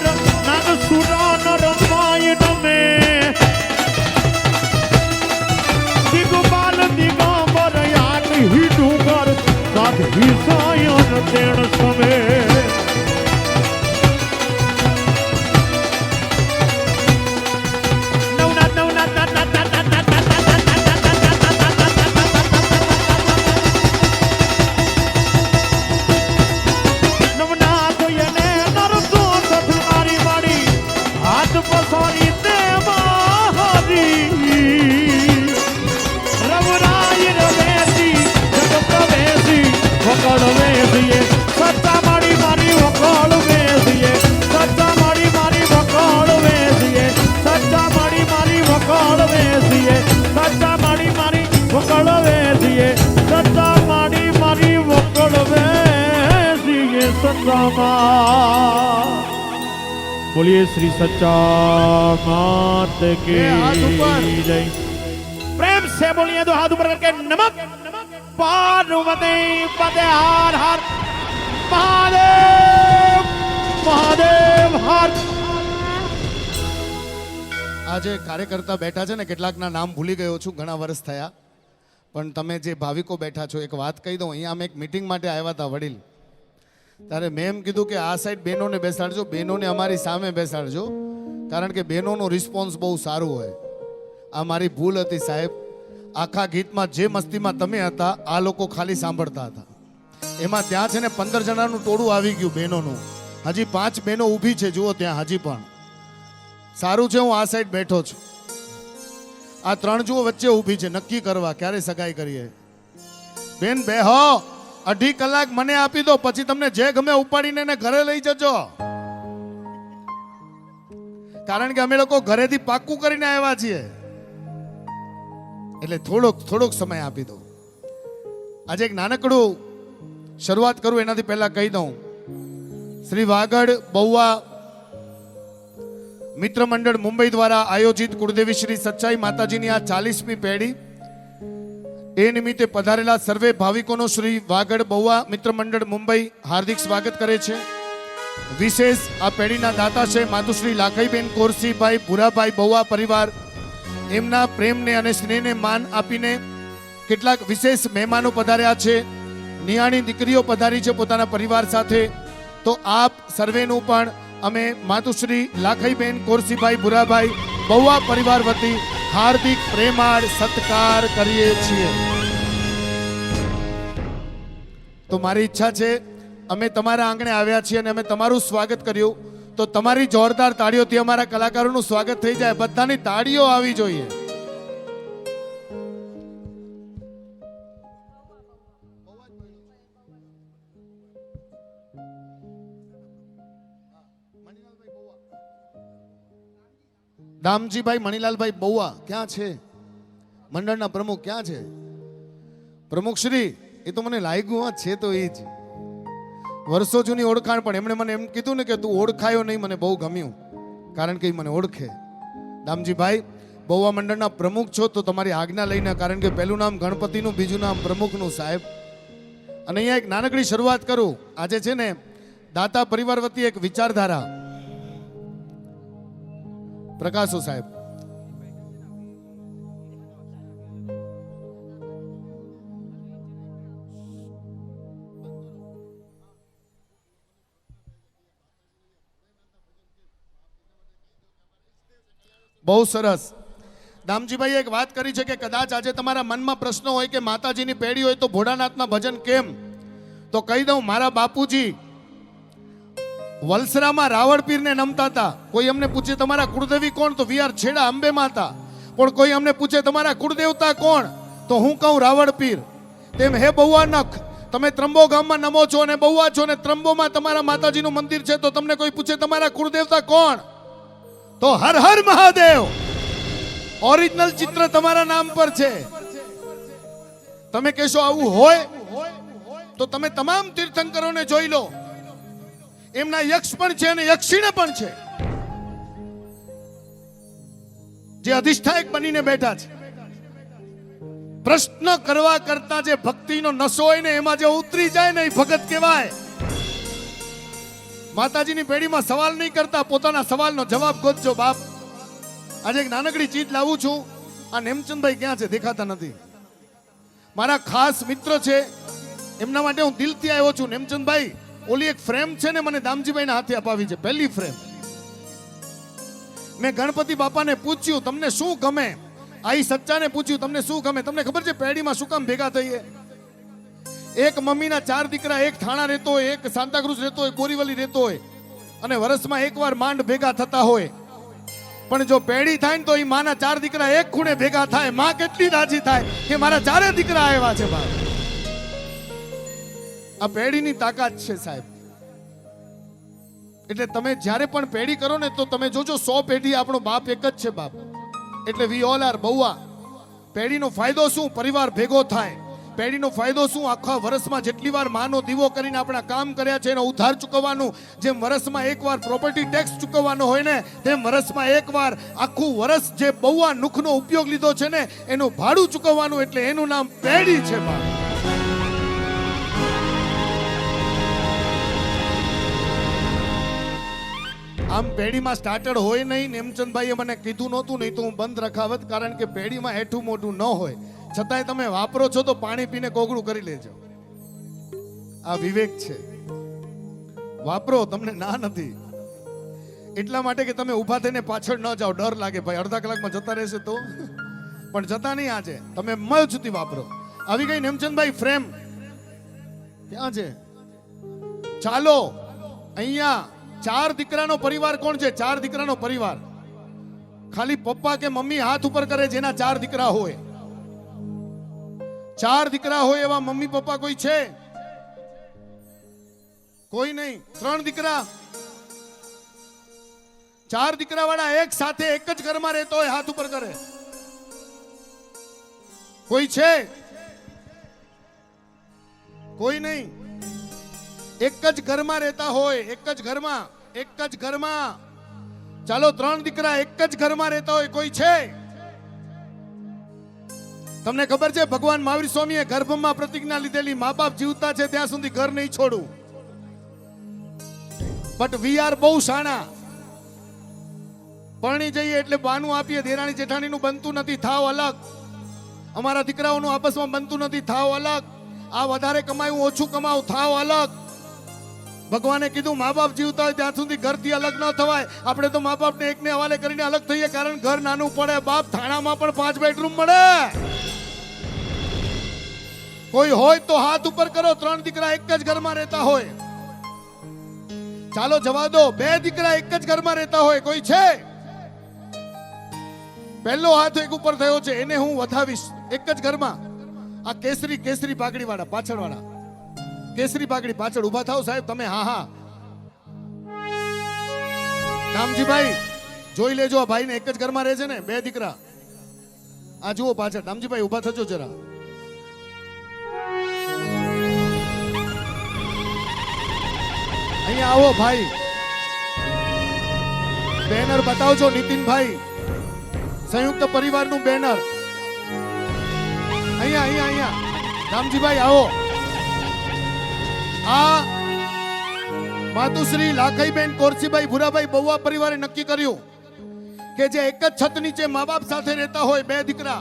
નર નાગ સુરા નર માય નમે દિગબાલ દિગંબર યાદ હી ડુંગર સાધી સાયન તેણ સમે સચ્ચા મારી મારી વકાળ વેસીએ સચ્ચા મારી મારી વકાળ વેસીએ સચ્ચા મારી મારી વકાળ વેસીએ સચ્ચા મારી મારી વકાળ વેસીએ સચ્ચા મારી મારી વકાળ વેસીએ સચ્ચામાં બોલીએ શ્રી સચ્ચા માત કી જય प्रेम से बोलिए तो हाथ ऊपर करके नमक पार्वती पते हर हर महादेव महादेव हर આજે કાર્યકર્તા બેઠા છે ને કેટલાકના નામ ભૂલી ગયો છું, ઘણા વર્ષ થયા, પણ તમે જે ભાવિકો બેઠા છો એક વાત કહી દઉં. અહીંયા અમે એક મીટિંગ માટે આવ્યા હતા વડીલ, ત્યારે મેં એમ કીધું કે આ સાઈડ બહેનોને બેસાડજો, બહેનોને અમારી સામે બેસાડજો, કારણ કે બહેનોનો રિસ્પોન્સ બહુ સારું હોય. આ મારી ભૂલ હતી સાહેબ. આખા ગીતમાં જે મસ્તીમાં તમે હતા આ લોકો ખાલી સાંભળતા હતા. એમાં ત્યાં છે ને 15 જણાનું ટોળું આવી ગયું બહેનોનું. હજી 5 બહેનો ઊભી છે, જુઓ ત્યાં હજી પણ. સારું છે હું આ સાઈડ બેઠો છું. આ 3 જુઓ વચ્ચે ઊભી છે નક્કી કરવા ક્યારે સગાઈ કરીએ. બેન બેહો, 2.5 કલાક મને આપી દો, પછી તમને જે ગમે ઉપાડીને એને ઘરે લઈ જજો, કારણ કે અમે લોકો ઘરેથી પાક્કું કરીને આવ્યા છીએ, એટલે થોડોક સમય આપી દો. આજે એક નાનકડું શરૂઆત કરું એનાથી પહેલા કહી દઉં, શ્રી વાગડ બહુવા મિત્ર મંડળ મુંબઈ દ્વારા આયોજિત કુળદેવી શ્રી સચ્ચાઈ માતાજીની આ 40મી પેઢી, એ નિમિત્તે પધારેલા સર્વે ભાવિકોનો શ્રી વાગડ બહુવા મિત્ર મંડળ મુંબઈ હાર્દિક સ્વાગત કરે છે. વિશેષ આ પેઢીના દાતા છે માતુશ્રી લાખાઈબેન કોરસીભાઈ ભુરાભાઈ બહુવા પરિવાર. એમના પ્રેમને અને સ્નેહને માન આપીને કેટલાક વિશેષ મહેમાનો પધાર્યા છે. નિયાણી દીકરીઓ પધારી છે પોતાના પરિવાર સાથે. તો આપ સર્વેનું પણ અમે માતુશ્રી લાખાઈબેન કોરસીભાઈ ભુરાભાઈ બહુવા પરિવાર વતી હાર્દિક પ્રેમાળ સત્કાર કરીએ છીએ. તો મારી ઈચ્છા છે અમે તમારા આંગણે આવ્યા છીએ અને અમે તમારું સ્વાગત કર્યું, તો તમારી જોરદાર તાળીઓથી અમારા કલાકારોનું સ્વાગત થઈ જાય. બધાની તાળીઓ આવી જોઈએ. દામજીભાઈ મણીલાલભાઈ બહુવા ક્યાં છે? મંડળના પ્રમુખ ક્યાં છે? પ્રમુખ શ્રી, એ તો મને લાગ્યું છે તો એ જ વર્ષો જૂની ઓળખાણ, પણ એમણે મને એમ કીધું ને કે તું ઓળખાયો નહીં, મને બહુ ગમ્યું, કારણ કે મને ઓળખે. દામજીભાઈ બહુવા મંડળના પ્રમુખ છો તો તમારી આજ્ઞા લઈને, કારણ કે પહેલું નામ ગણપતિનું, બીજું નામ પ્રમુખનું સાહેબ. અને અહીંયા એક નાનકડી શરૂઆત કરું. આજે છે ને દાતા પરિવાર વતી એક વિચારધારા પ્રકાશો સાહેબ. બહુ સરસ. દામજીભાઈ એક વાત કરી છે કે કદાચ આજે તમારા મનમાં પ્રશ્ન હોય કે માતાજીની પેઢી હોય તો ભોળાનાથના ભજન કેમ, તો કહી દઉં, મારા બાપુજી વલસરામાં રાવણ પીરને નમતા હતા. કોઈ અમને પૂછે તમારા કુળદેવી કોણ, તો વી આર છેડા અંબે માતા. પણ કોઈ અમને પૂછે તમારા કુળદેવતા કોણ, તો હું કહું રાવણ પીર. તેમ હે બહુવા નખ, તમે ત્રંબો ગામમાં નમો છો અને બહુવા છો અને ત્રંબોમાં તમારા માતાજીનું મંદિર છે, તો તમને કોઈ પૂછે તમારા કુળદેવતા કોણ, તો હર હર મહાદેવ. ઓરિજિનલ ચિત્ર તમારા નામ પર છે. તમે કહેશો આવું હોય તો તમે તમામ તીર્થંકરોને જોઈ લો, એમના યક્ષ પણ છે અને યક્ષિણી પણ છે, જે અધિષ્ઠાયક બનીને બેઠા છે. પ્રશ્ન કરવા કરતા જે ભક્તિનો નશો હોય ને એમાં જે ઉતરી જાય ને એ ભગત કહેવાય. માતાજીની પેઢીમાં સવાલ નહીં કરતા, પોતાના સવાલનો જવાબ ગોતજો બાપ. આજે એક નાનકડી ચીજ લાવું છું. આ નેમચંદભાઈ ક્યાં છે? દેખાતા નથી. મારા ખાસ મિત્ર છે, એમના માટે હું દિલથી આવ્યો છું. નેમચંદભાઈ, ઓલી એક ફ્રેમ છે ને, મને દામજીભાઈના હાથે અપાવી છે, પહેલી ફ્રેમ. મેં ગણપતિ બાપાને પૂછ્યું તમને શું ગમે, આઈ સચ્ચાને પૂછ્યું તમને શું ગમે. તમને ખબર છે પેઢીમાં શું કામ ભેગા થઈએ? એક મમ્મીના 4 દીકરા, એક થાણા રહેતો હોય, એક સાંતાક્રુઝ રહેતો હોય, બોરીવલી રહેતો હોય, અને વર્ષમાં એકવાર માંડ ભેગા થતા હોય. પણ જો પેઢી થાય ને તો એ માના 4 દીકરા એક ખૂણે ભેગા થાય. માં કેટલી રાજી થાય કે મારા 4 દીકરા આવ્યા છે બાપ. આ પેઢીની તાકાત છે સાહેબ. એટલે તમે જ્યારે પણ પેઢી કરો ને તો તમે જોજો 100 પેઢી આપણો બાપ એક જ છે બાપ. એટલે વી ઓલ આર બહુઆ. પેઢીનો ફાયદો શું? પરિવાર ભેગો થાય. પેઢીનો ફાયદો શું? આખા વર્ષમાં જેટલી વાર માનો દીવો કરીને આપણા કામ કર્યા છે એનો ઉધાર ચૂકવવાનું. જેમ વર્ષમાં એકવાર પ્રોપર્ટી ટેક્સ ચૂકવવાનો હોય ને, તેમ વર્ષમાં એકવાર આખું વર્ષ જે બહુઆ નુખનો ઉપયોગ લીધો છે ને એનું ભાડું ચૂકવવાનું. એટલે એનું નામ પેઢી છે બાપ. આમ પેઢીમાં સ્ટાર્ટર હોય નહીં. નેમચંદભાઈએ મને કીધું નહોતું, નહીં તો હું બંધ રખાવત, કારણ કે પેઢીમાં હેઠું મોઢું ન હોય. છતાંય તમે વાપરો છો તો પાણી પીને કોગળું કરી લેજો. આ વિવેક છે. વાપરો, તમને ના નથી. એટલા માટે કે તમે ઊભા થઈને પાછળ ન જાઓ. ડર લાગે ભાઈ, અડધા કલાકમાં જતા રહેશે તો. પણ જતા નહીં આજે. તમે મય સુધી વાપરો. આવી ગઈ નેમચંદભાઈ ફ્રેમ. ક્યાં છે? ચાલો અહીંયા 4 દીકરાનો પરિવાર કોણ છે? 4 દીકરાનો પરિવાર. ખાલી પપ્પા કે મમ્મી હાથ ઉપર કરે જેના 4 દીકરા હોય. 4 દીકરા હોય એવા મમ્મી પપ્પા કોઈ છે? કોઈ નહીં. 3 દીકરા. 4 દીકરા વાળા એક સાથે એક જ ઘરમાં રહેતો હોય, હાથ ઉપર કરે. કોઈ છે? કોઈ નહીં. એક જ ઘરમાં રહેતા હોય, એક જ ઘરમાં, એક જ ઘરમાં. ચાલો 3 દીકરા એક જ ઘરમાં રહેતા હોય, કોઈ છે? તમને ખબર છે ભગવાન મહાવીર સ્વામીએ ગર્ભમાં પ્રતિજ્ઞા લીધેલી, મા બાપ જીવતા છે ત્યાં સુધી ઘર નહીં છોડું. બટ વી આર બહુ શાણા. પરણી જઈએ એટલે બાનું આપીએ. દેરાણી જેઠાણીનું બનતું નથી, થાવ અલગ. અમારા દીકરાઓનું આપસમાં બનતું નથી, થાવ અલગ. આ વધારે કમાયું, ઓછું કમાવું, થાવ અલગ. ભગવાને કીધું મા બાપ જીવતા હોય ત્યાં સુધી ઘરથી અલગ ન થવાય. આપણે તો મા બાપને એકને હવાલે કરીને અલગ થઈએ, કારણ ઘર નાનું પડે બાપ. થાણામાં પણ 5 બેડરૂમ મળે. કોઈ હોય તો હાથ ઉપર કરો. 3 દીકરા એક જ ઘરમાં રહેતા હોય. ચાલો જવા દો, 2 દીકરા એક જ ઘરમાં રહેતા હોય, કોઈ છે? પહેલો હાથ એક ઉપર થયો છે, એને હું વધાવીશ. એક જ ઘરમાં. આ કેસરી પાઘડી વાળા, પાછળ વાળા, કેસરી પાઘડી પાછળ ઉભા થાવ સાહેબ તમે. હા હા, રામજીભાઈ જોઈ લેજો, આ ભાઈને એક જ ઘરમાં રહે છે ને, 2 દીકરા. આ જુઓ પાછળ. રામજીભાઈ ઉભા થજો જરા. અહીંયા આવો ભાઈ. બેનર બતાવજો નીતિનભાઈ, સંયુક્ત પરિવારનું બેનર. અહીંયા રામજીભાઈ આવો. આ માતુશ્રી લાખાઈબેન કોરસીભાઈ ભુરાભાઈ બહુઆ પરિવારે નક્કી કર્યું કે જે એક જ છત નીચે મા બાપ સાથે રહેતા હોય 2 દીકરા,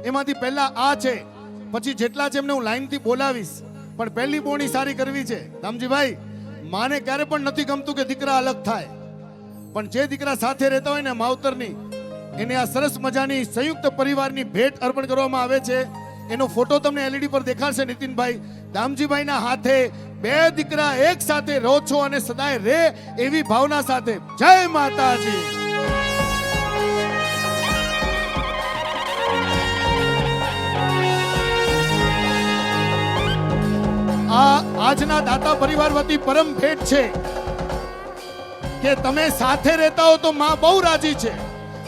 એમાંથી પહેલા આ છે, પછી જેટલા છે એમને હું લાઈનથી બોલાવીશ, પણ પહેલી બોણી સારી કરવી છે. રામજીભાઈ, માને ક્યારે પણ નથી ગમતું કે દીકરા અલગ થાય, પણ જે દીકરા સાથે રહેતા હોય ને માવતરની, એને આ સરસ મજાની સંયુક્ત પરિવારની ભેટ અર્પણ કરવામાં આવે છે. એનો ફોટો તમને LED પર દેખાડશે નીતિનભાઈ. દામજીભાઈના હાથે 2 દીકરા એક સાથે રહો છો અને સદાય રે એવી ભાવના સાથે. જય માતાજી. આ આજના દાતા પરિવાર વતી પરમ ભેટ છે કે તમે સાથે રહેતા હો તો માં બહુ રાજી છે,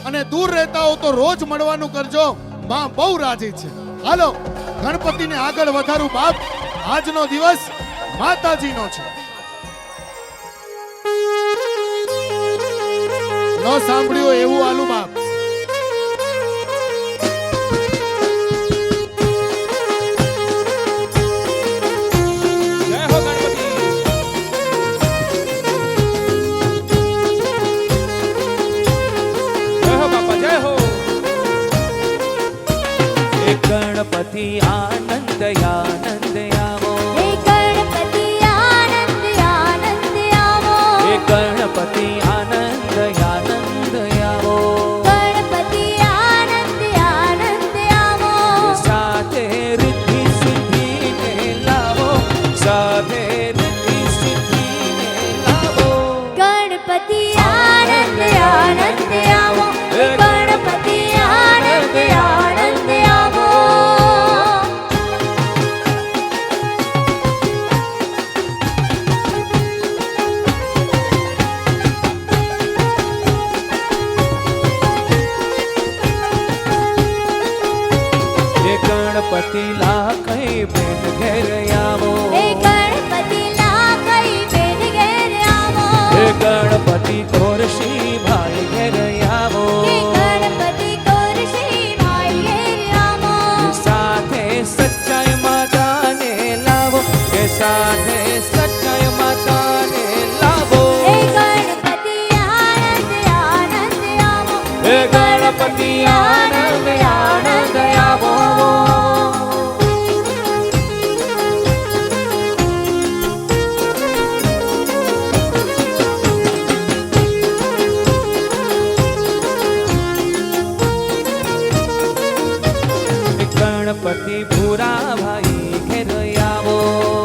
અને દૂર રહેતા હો તો રોજ મળવાનું કરજો, માં બહુ રાજી છે. હાલો ગણપતિને આગળ વધારું બાપ. આજનો દિવસ માતાજીનો છે. ન સાંભળ્યું એવું આલુ બાપ. જય હો ગણપતિ. ગણપતિ લાખઈ બેન ઘેર આવો હે ગણપતિ લાખઈ બેન ઘેર આવો હે ગણપતિ કોરશી ભાઈ ઘેર આવો હે ગણપતિ કોરશી ભાઈ ઘેર આવો સાથે સચ્ચાઈ માતાને લાવો કે સાથે સચ્ચાઈ માતાને લાવો હે ગણપતિ આનંદ આનંદ આવો હે ગણપતિ આનંદ આનંદ આવો ગણપતિ ભૂરા ભાઈ ઘેર આવો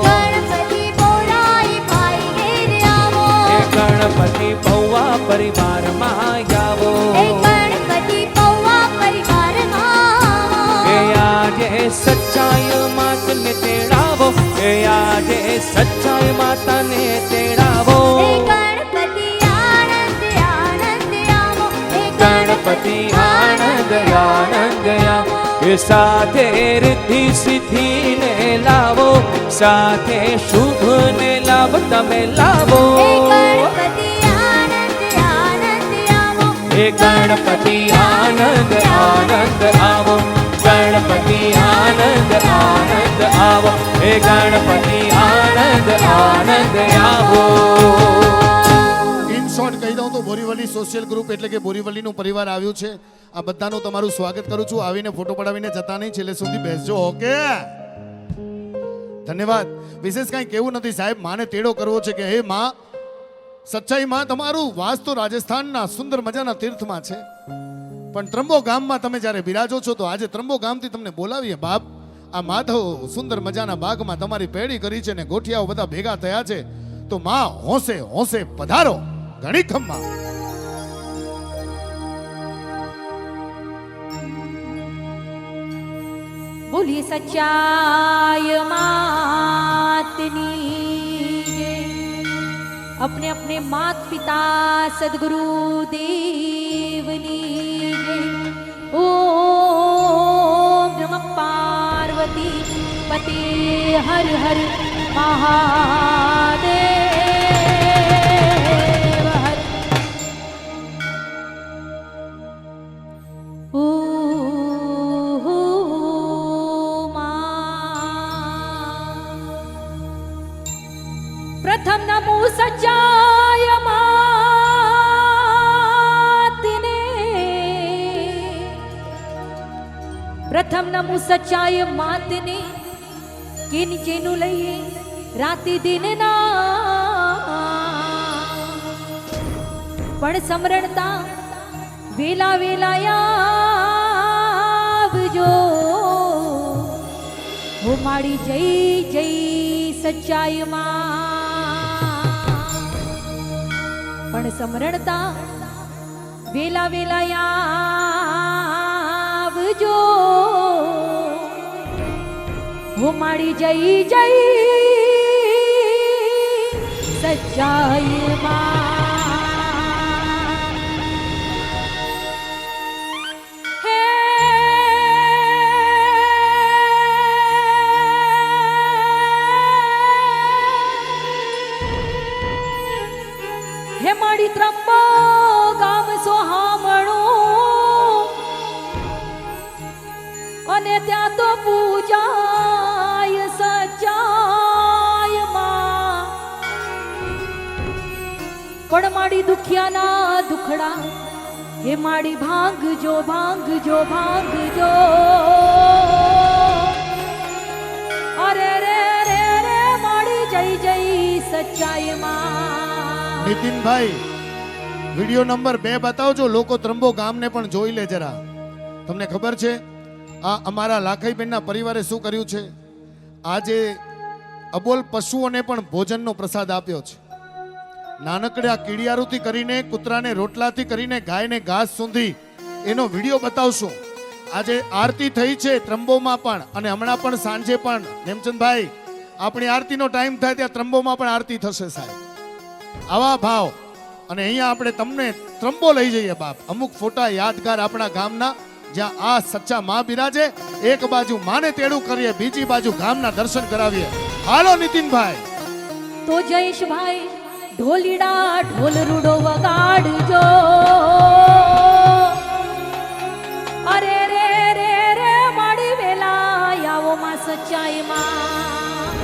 ગણપતિ બોરાઈ ભાઈ ઘેર આવો હે ગણપતિ પૌવા પરિવારમાં આવો હે ગણપતિ પૌવા પરિવારમાં હે આજે સચ્ચાઈ માતને તેડાવો હે આજે સચ્ચાઈ માતાને તેડાવો હે ગણપતિ આનંદ આનંદ આવો હે ગણપતિ આનંદ આનંદ આવો એ સાથે રિદ્ધિ સિદ્ધિ ને લાવો સાથે શુભ ને લાભ તમે લાવો હે ગણપતિ આનંદ આનંદ આવો હે ગણપતિ આનંદ આનંદ આવો ગણપતિ આનંદ આનંદ આવો હે ગણપતિ આનંદ આનંદ આવો ઇન શોર્ટ કહી દઉં તો બોરીવલી સોશિયલ ગ્રુપ એટલે કે બોરીવલીનું પરિવાર આવ્યું છે. આ બધાનું તમારું સ્વાગત કરું છું. આવીને ફોટો પડાવીને જતા નહીં, છેલ્લે સુધી બેસજો. ઓકે, ધન્યવાદ. વિશેષ કાંઈ કેવું નથી સાહેબ, માને તેડો કરવો છે કે હે માં, સચ્ચાઈ માં તમારું વાસ તો રાજસ્થાનના સુંદર મજાના તીર્થમાં છે, પણ ત્રંબો ગામમાં તમે જ્યારે બિરાજો છો તો આજે ત્રંબો ગામથી તમને બોલાવીએ બાપ. આ માધવ સુંદર મજાના બાગમાં તમારી પેડી કરી છે ને ગોઠિયાઓ બધા ભેગા થયા છે, તો માં હોંશે હોંશે પધારો ઘણી ખમ્મા. બોલીએ સચ્ચાઈ માતની જય. अपने अपने मात पिता सदगुरु देवनी जय. ओम नमः पार्वती पते हर हर महादेव हर. प्रथम नमो सच्चाय मातने. प्रथम नमो सच्चाय मातने કે નીચેનું લઈએ રાતે દિનના પણ સમરણતા વેલા વેલા આવજો. હો મારી જય જય સચ્ચાઈ માં, પણ સમરણતા વેલા વેલા આવજો. હો મારી જય જય સચ્ચાઈ માં. હે મારી ત્રંબો ગામ સોહામણું, અને ત્યાં તો પૂજાય સચ્ચાય માં. પણ મારી દુખિયાના દુખડા હે મારી ભાંગજો ભાંગજો ભાંગજો. અરે રે રે રે મારી જય જય સચ્ચાઈ માં. નીતિનભાઈ, વિડિયો નંબર 2 બતાવજો. લોકો ત્રંબો ગામને પણ જોઈ લે જરા. તમને ખબર છે આ અમારા લાખાઈબેનના પરિવારે શું કર્યું છે? આજે અબોલ પશુઓને પણ ભોજનનો પ્રસાદ આપ્યો છે. નાનકડા કીડિયારુથી કરીને, કૂતરાને રોટલાથી કરીને, ગાયને ઘાસ સુધી એનો વિડીયો બતાવશું. આજે આરતી થઈ છે ત્રંબોમાં પણ, અને હમણાં પણ સાંજે પણ. નેમચંદભાઈ, આપણી આરતીનો ટાઈમ થાય ત્યાં ત્રંબોમાં પણ આરતી થશે સાહેબ. આવા ભાવ. અને અહીંયા આપણે તમને ત્રંબો લઈ જઈએ બાપ. અમુક ફોટા યાદગાર આપણા ગામના જ્યાં આ સચ્ચા માં બિરાજે. એક બાજુ માને તેડું કરીએ, બીજી બાજુ ગામના દર્શન કરાવીએ. હાલો નીતિનભાઈ. તો જયેશભાઈ ઢોલીડા ઢોલ રૂડો વગાડજો. અરે રે રે રે માડી વેલા આવો માં સચ્ચાઈમાં,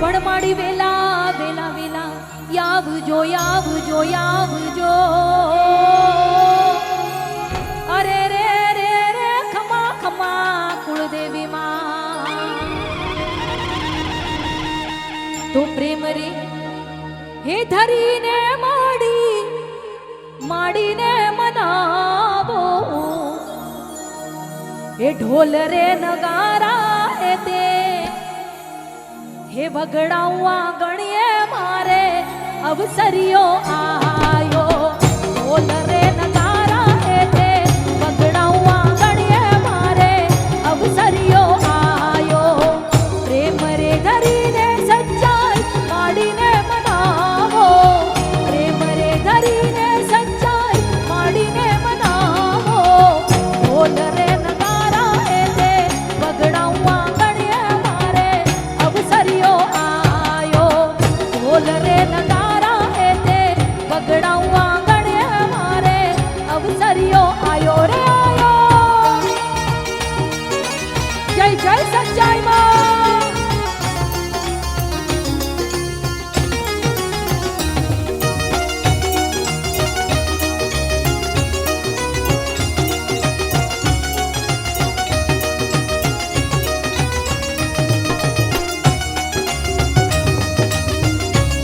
પણ માડી વેલા વેલા વેલા આવજો આવજો આવજો. અરે રે રે રે ખમા ખમા કુળદેવી માં. તો પ્રેમ રે હે ધરીને માડીને મનાવો. હે ઢોલ રે નગારા હે તે હે વગડાવા ગણીએ મારે અવસરિયો આયો. ઢોલ રે નગારા હે તે વગડાવા ગણીએ મારે અવસરિયો આયો. પ્રેમ રે ધરીને સચ્ચાઈ માડીને મનાવો. પ્રેમ રે ધરીને સચ્ચાઈ માડીને મનાવો. ઢોલ રે નગારા હે તે વગડાવા ગણીએ મારે અવસરિયો આયો. ઢોલ રે નગારા હે તે વગડાવા ગણીએ મારે અવસરિયો આયો રે આયો. જય જય સચ્ચાઈ માં.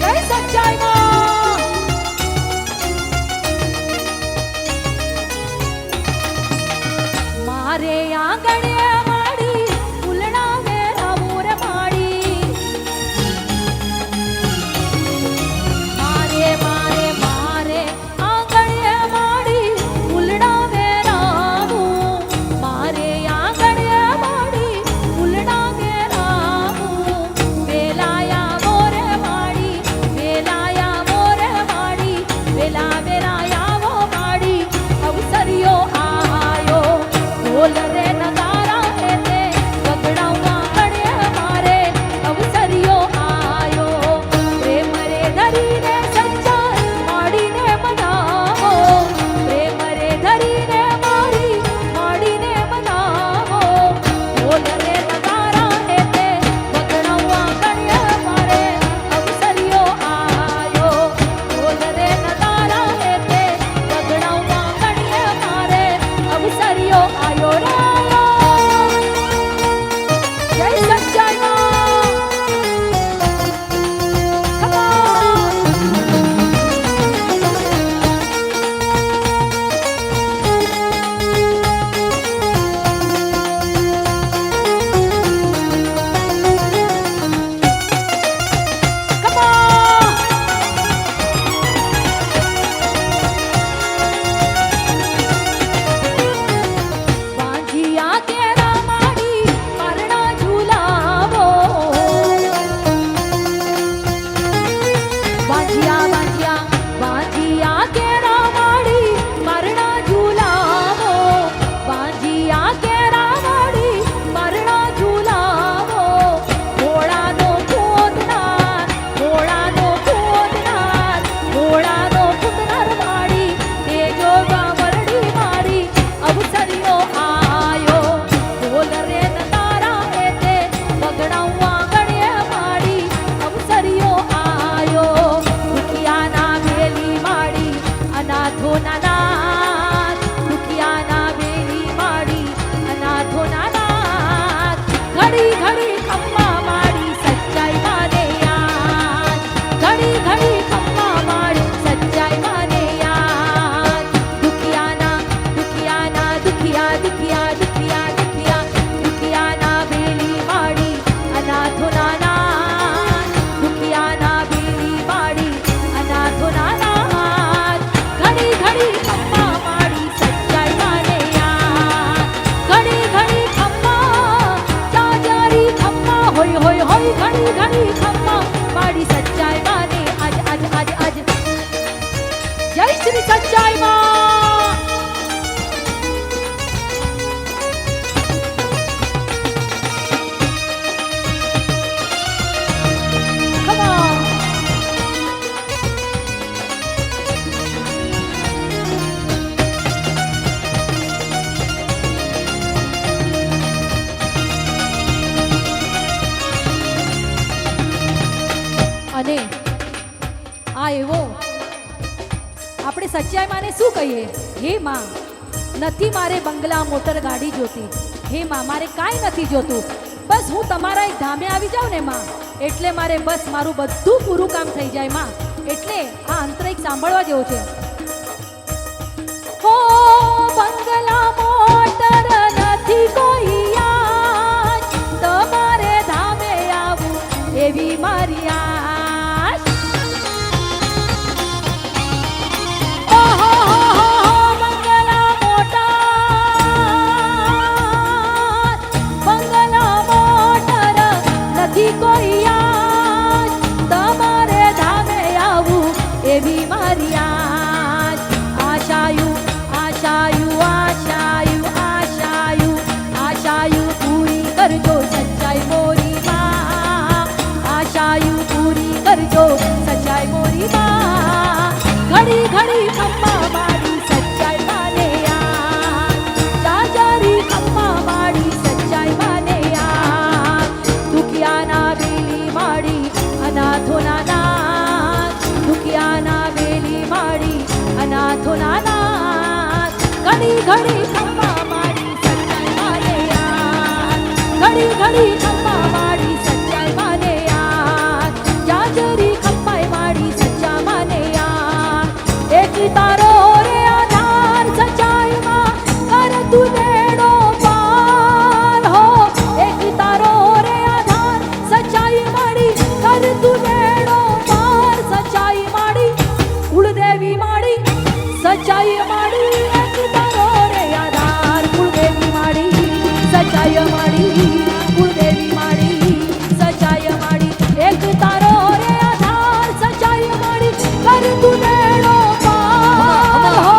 જય સચ્ચાઈ માં. મારે આંગણે માડી ફૂલડા વેરાવું રે માડી. મારે મારે મારે આંગણે માડી ફૂલડા વેરાવું. મારે આંગણે માડી ફૂલડા વેરાવું. વેલાયા મોરે માડી વેલાયા મોરે માડી વેલા વેલાયા વો માડી અવસરિયો આયો. ઢોલ રે નગારા હે તે વગડાવા ગણીએ મારે અવસરિયો આયો. પ્રેમ રે ધરીને સચ્ચાઈ માડીને મનાવો. પ્રેમ રે ધરીને માડીને મનાવો. ઢોલ રે નગારા હે તે વગડાવા ગણીએ મારે અવસરિયો આયો. ઢોલ રે નગારા હે તે વગડાવા ગણીએ મારે અવસરિયો આયો રે આયો. જય સચ્ચાઈ માં. Come on. Come on. વાંજિયા કેરા માડી પરણા ઝુલાવો. વાંજિયા વાંજિયા વાંજિયા કેરા માડી પરણા ઝુલાવો. વાંજિયા કેરા માડી પરણા ઝુલાવો. ઘોડાનો કૂદનાર ઘોડાનો કૂદનાર ઘોડાનો કૂદનાર માડી તેજો વરડી માડી અવસરિયો આયો. ઢોલ રે નગારા હે તે વગડાવા ગણીએ માડી અવસરિયો આયો. દુખિયાના વેલી માડી અનાથોના નાથ. દુખિયાના વેલી માડી અનાથોના નાથ. ઘડી ઘડી ખમ્મા માડી સચ્ચાઈ માને યાદ. ઘડી ઘડી ખમ્મા માડી સચ્ચાઈ માને યાદ. દુખિયાના દુખિયાના દુખિયા દુખિયા દુખિયા દુખિયા દુખિયાના વેલી માડી અનાથોના નાથ. દુખિયાના વેલી માડી અનાથોના નાથ. ઘડી ઘડી ખમ્મા માડી સચ્ચાઈ માને યાદ. ઘડી ઘડી ખમ્મા જાજારી ખમ્મા હોય હોય હોય. ઘડી ઘડી ખમ્મા માડી સચ્ચાઈ માને આજ આજ આજ આજ. જય શ્રી સચ્ચાઈ માં. સચ્ચાઈ માને શું કહીએ? હે માં, નથી મારે બંગલા મોટર ગાડી જોતી. હે માં, મારે કાંઈ નથી જોતું. બસ હું તમારા એક ધામે આવી જાઉં ને માં, એટલે મારે બસ મારું બધું પૂરું કામ થઈ જાય માં. એટલે આ અંતરિક સાંભળવા જેવો છે. હો બંગલા મોટર નથી કોઈ યાદ, તમારે ધામે આવું એવી મારી આશ. ઓહો બંગલા મોટર, બંગલા મોટર નથી કોઈ યાદ, તમારે ધામે આવું એવી મારી આશ. આશાયું આશાયું આશાયું આશાયું આશાયું પૂરી કરજો સચ્ચાઈ મોરી માં. આશાયું પૂરી કરજો સચ્ચાઈ મોરી માં. ઘડી ઘડી ખમ્મા માડી સચ્ચાઈ માને યાદ, જાજારી ખમ્મા માડી સચ્ચાઈ માને યાદ. દુખિયાના બેલી માડી અનાથોના નાથ, દુખિયાના બેલી માડી અનાથોના નાથ. ઘડી ઘડી ખમ્મા માડી સચ્ચાઈ માને યાદ, ઘડી ઘડી ખમ્મા માડી સચ્ચાઈ માને યાદ. જાજરી ખમ્માઈ માડી સચ્ચા માને યાદ. એક તારો રે આધાર સચ્ચાઈમાં, કર તું બેડો પાર હો. એક તારો રે આધાર સચ્ચાઈ માડી, કર તું બેડો પાર. સચ્ચાઈ માડી કુળદેવી માડી, સચ્ચાઈ માડી. એક તારો રે આધાર કુળદેવી માડી, સચ્ચાઈ માડી. કુળદેવી માડી, સચ્ચાઈ માડી. એક તારો રે આધાર સચ્ચાઈ માડી, કર તું બેડો પાર હો.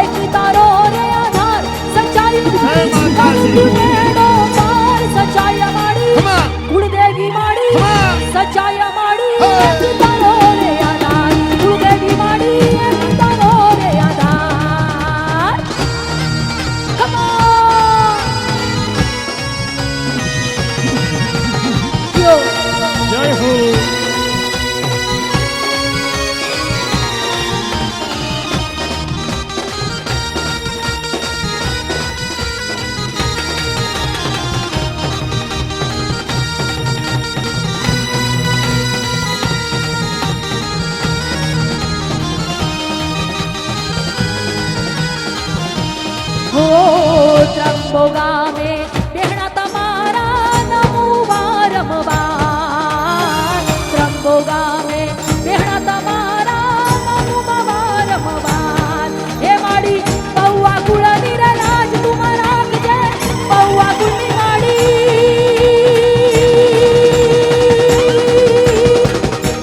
એક તારો રે આધાર સચ્ચાઈ માડી, કર તું બેડો પાર. સચ્ચાઈ માડી કુળદેવી માડી, સચ્ચાઈ માડી. એક તારો રે આધાર કુળદેવી માડી, એક તારો રે આધાર. Come on! Yo! જય હો. હો ત્રંબો ગામે બેહણા તમારા નમુવા રમવા. ત્રંબો ગામે બેહણા તમારા નમુવા રમવા. હે માડી પૌવા કુળની રે લાજ તું રાખજે, પૌવા કુળની માડી,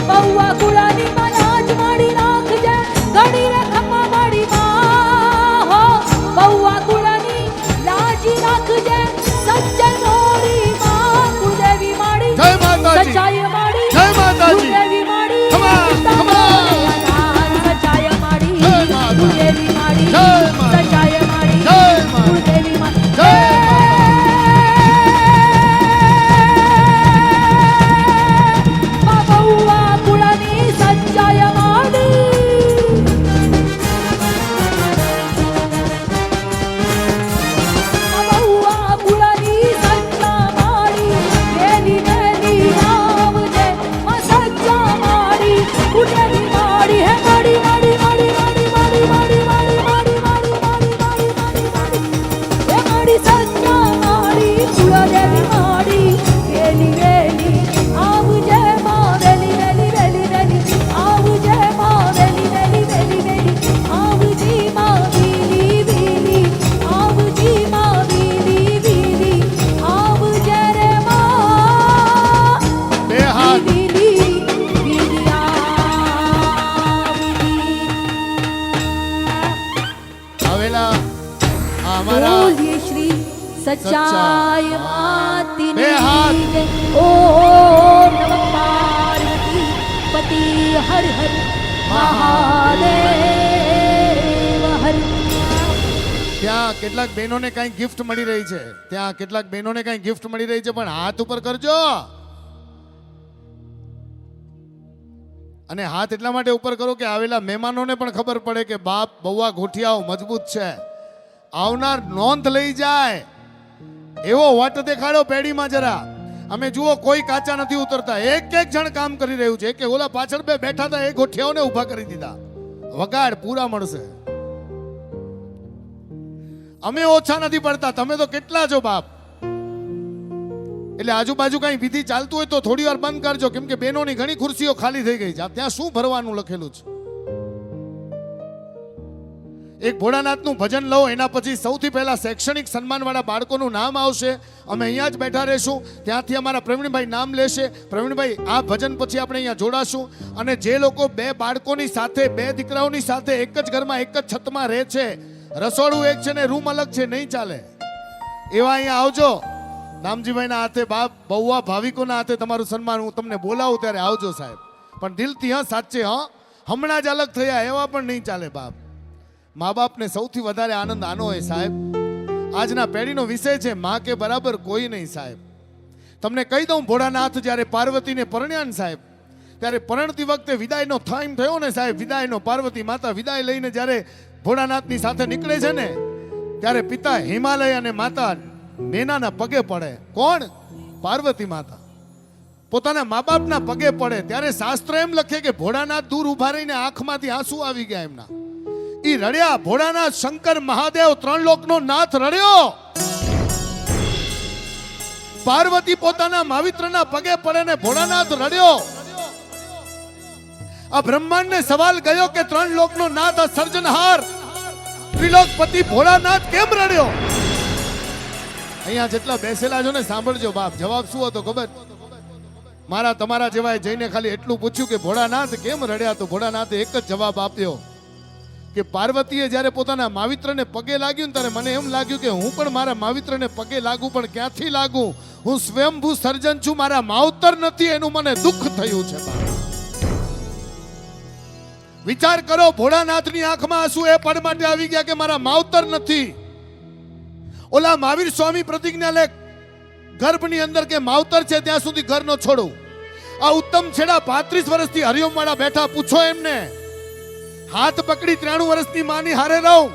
પૌવા કુળની લાજ માડી રાખજે. ઘડી રે ખમ્મા માડી માં હો, પૌવા કુળની લાજી રાખજે. સચ્ચાઈ મોરી માં કુળદેવી માડી, જય માતાજી. સચ્ચાઈ માડી, જય માતાજી. કુળદેવી માડી. Come on, come on. સચ્ચાઈ માડી, જય માતા. કુળદેવી માડી, જય માતા. સચ્ચાઈ માડી, જય માતા. કુળદેવી માડી. જય પૌવા કુળની સચ્ચાઈ માડી. બહુઆ કુળની સચ્ચા માડી, વેલી વેલી આવજે માં સચ્ચા માડી. કુળદેવી માડી, હે માડી માડી માડી માડી માડી માડી માડી માડી માડી માડી માડી માડી. હે માડી સચ્ચા માડી, કુળદેવી માડી. વેલી વેલી આવજે માં, વેલી વેલી વેલી વેલી આવજે માં. વેલી વેલી વેલી વેલી આવજી માં. વીલી વીલી આવજી માં. વીલી વીલી આવજે રે માં. બે હાથ. Willy Willy આવજી. આવેલા અમારા બોલીએ શ્રી સચ્ચાઈ માતની બે હાથ. જય. ઓમ નમઃ પાર્વતી પતિ હર હર મહાદેવ હર. ત્યાં કેટલાક બહેનોને કઈ ગિફ્ટ મળી રહી છે, ત્યાં કેટલાક બહેનોને કઈ ગિફ્ટ મળી રહી છે, પણ હાથ ઉપર કરજો. અને હાથ એટલા માટે ઉપર કરો કે આવેલા મહેમાનોને પણ ખબર પડે કે બાપ બહુઆ ગોઠિયાઓ મજબૂત છે, આવનાર નોંધ લઈ જાય એવો વટ દેખાડો પેઢીમાં જરા. અમે જુઓ કોઈ કાચા નથી ઉતરતા, એક એક જણ કામ કરી રહ્યું છે. કે ઓલા પાછળ બે બેઠા હતા એ ગોઠિયાઓને ઊભા કરી દીધા. વગાડ પૂરા મળશે. અમે ઓછા નથી પડતા, તમે તો કેટલા છો બાપ. એટલે આજુબાજુ કઈ વિધિ ચાલતું હોય તો થોડી વાર બંધ કરજો, કેમ કે બહેનોની ઘણી ખુરશીઓ ખાલી થઈ ગઈ છે. ત્યાં શું ભરવાનું લખેલું છે? એક ભોળાનાથનું ભજન લો, એના પછી સૌથી પહેલા શૈક્ષણિક સન્માનવાળા બાળકોનું નામ આવશે. અમે અહીંયા જ બેઠા રહીશું, ત્યાંથી અમારા પ્રવીણભાઈ નામ લેશે. પ્રવીણભાઈ આ ભજન પછી આપણે અહીંયા જોડાશું. અને જે લોકો બે બાળકોની સાથે, બે દીકરાઓની સાથે એક જ ઘરમાં એક જ છતમાં રહે છે, રસોડું એક છે ને રૂમ અલગ છે, નહીં ચાલે. એવા અહીંયા આવજો. નામજીભાઈના હાથે, બાપ બહુઆ ભાવિકોના હાથે તમારું સન્માન હું તમને બોલાવું ત્યારે આવજો સાહેબ. પણ દિલથી હા, સાચે હા, હમણાં જ અલગ થયા એવા પણ નહીં ચાલે બાપ. મા બાપને સૌથી વધારે આનંદ આનો હોય સાહેબ. આજના પેઢીનો વિષય છે માં કે બરાબર કોઈ નહીં સાહેબ. તમને કહી દઉં, ભોળાનાથ જ્યારે પાર્વતીને પરણ્યા ને સાહેબ, ત્યારે પરણતી વખતે વિદાયનો ટાઈમ થયો ને સાહેબ, વિદાયનો, પાર્વતી માતા વિદાય લઈને જ્યારે ભોળાનાથની સાથે નીકળે છે ને, ત્યારે પિતા હિમાલય અને માતા મેનાના પગે પડે. કોણ? પાર્વતી માતા પોતાના મા બાપના પગે પડે. ત્યારે શાસ્ત્ર એમ લખે કે ભોળાનાથ દૂર ઉભા રહીને આંખમાંથી આંસુ આવી ગયા એમના. ઈ રડ્યા. ભોળાનાથ, શંકર, મહાદેવ, ત્રણ લોકનો નાથ રડ્યો. પાર્વતી પોતાના માવિત્રના પગે પડે ને ભોળાનાથ રડ્યો. આ બ્રહ્માંડને સવાલ ગયો કે ત્રણ લોકનો નાથ, આ સર્જનહાર, ત્રિલોકપતિ ભોળાનાથ કેમ રડ્યો? અહીંયા જેટલા બેસેલા છો ને સાંભળજો બાપ. જવાબ શું હતો ખબર? મારા તમારા જેવાય જઈને ખાલી એટલું પૂછ્યું કે ભોળાનાથ કેમ રડ્યા? તો ભોળાનાથે એક જ જવાબ આપ્યો કે પાર્વતીએ જ્યારે પોતાના માવિત્રને પગે લાગ્યું ને ત્યારે મને એમ લાગ્યું કે હું પણ મારા માવિત્રને પગે લાગુ, પણ ક્યાંથી લાગુ? હું સ્વયંભૂ સર્જન છું, મારા માવતર નથી, એનું મને દુઃખ થયું છે. વિચાર કરો, ભોળાનાથની આંખમાં આંસુ એ પડ માટે આવી ગયા કે મારા માવતર નથી. ઓલા મહાવીર સ્વામી પ્રતિજ્ઞા લે ગર્ભની અંદર કે માવતર છે ત્યાં સુધી ઘર ન છોડું. આ ઉત્તમ છેડા 35 વર્ષથી હરિઓમ વાળા બેઠા, પૂછો એમને. હાથ પકડી 93 વર્ષની માની હારે રહું.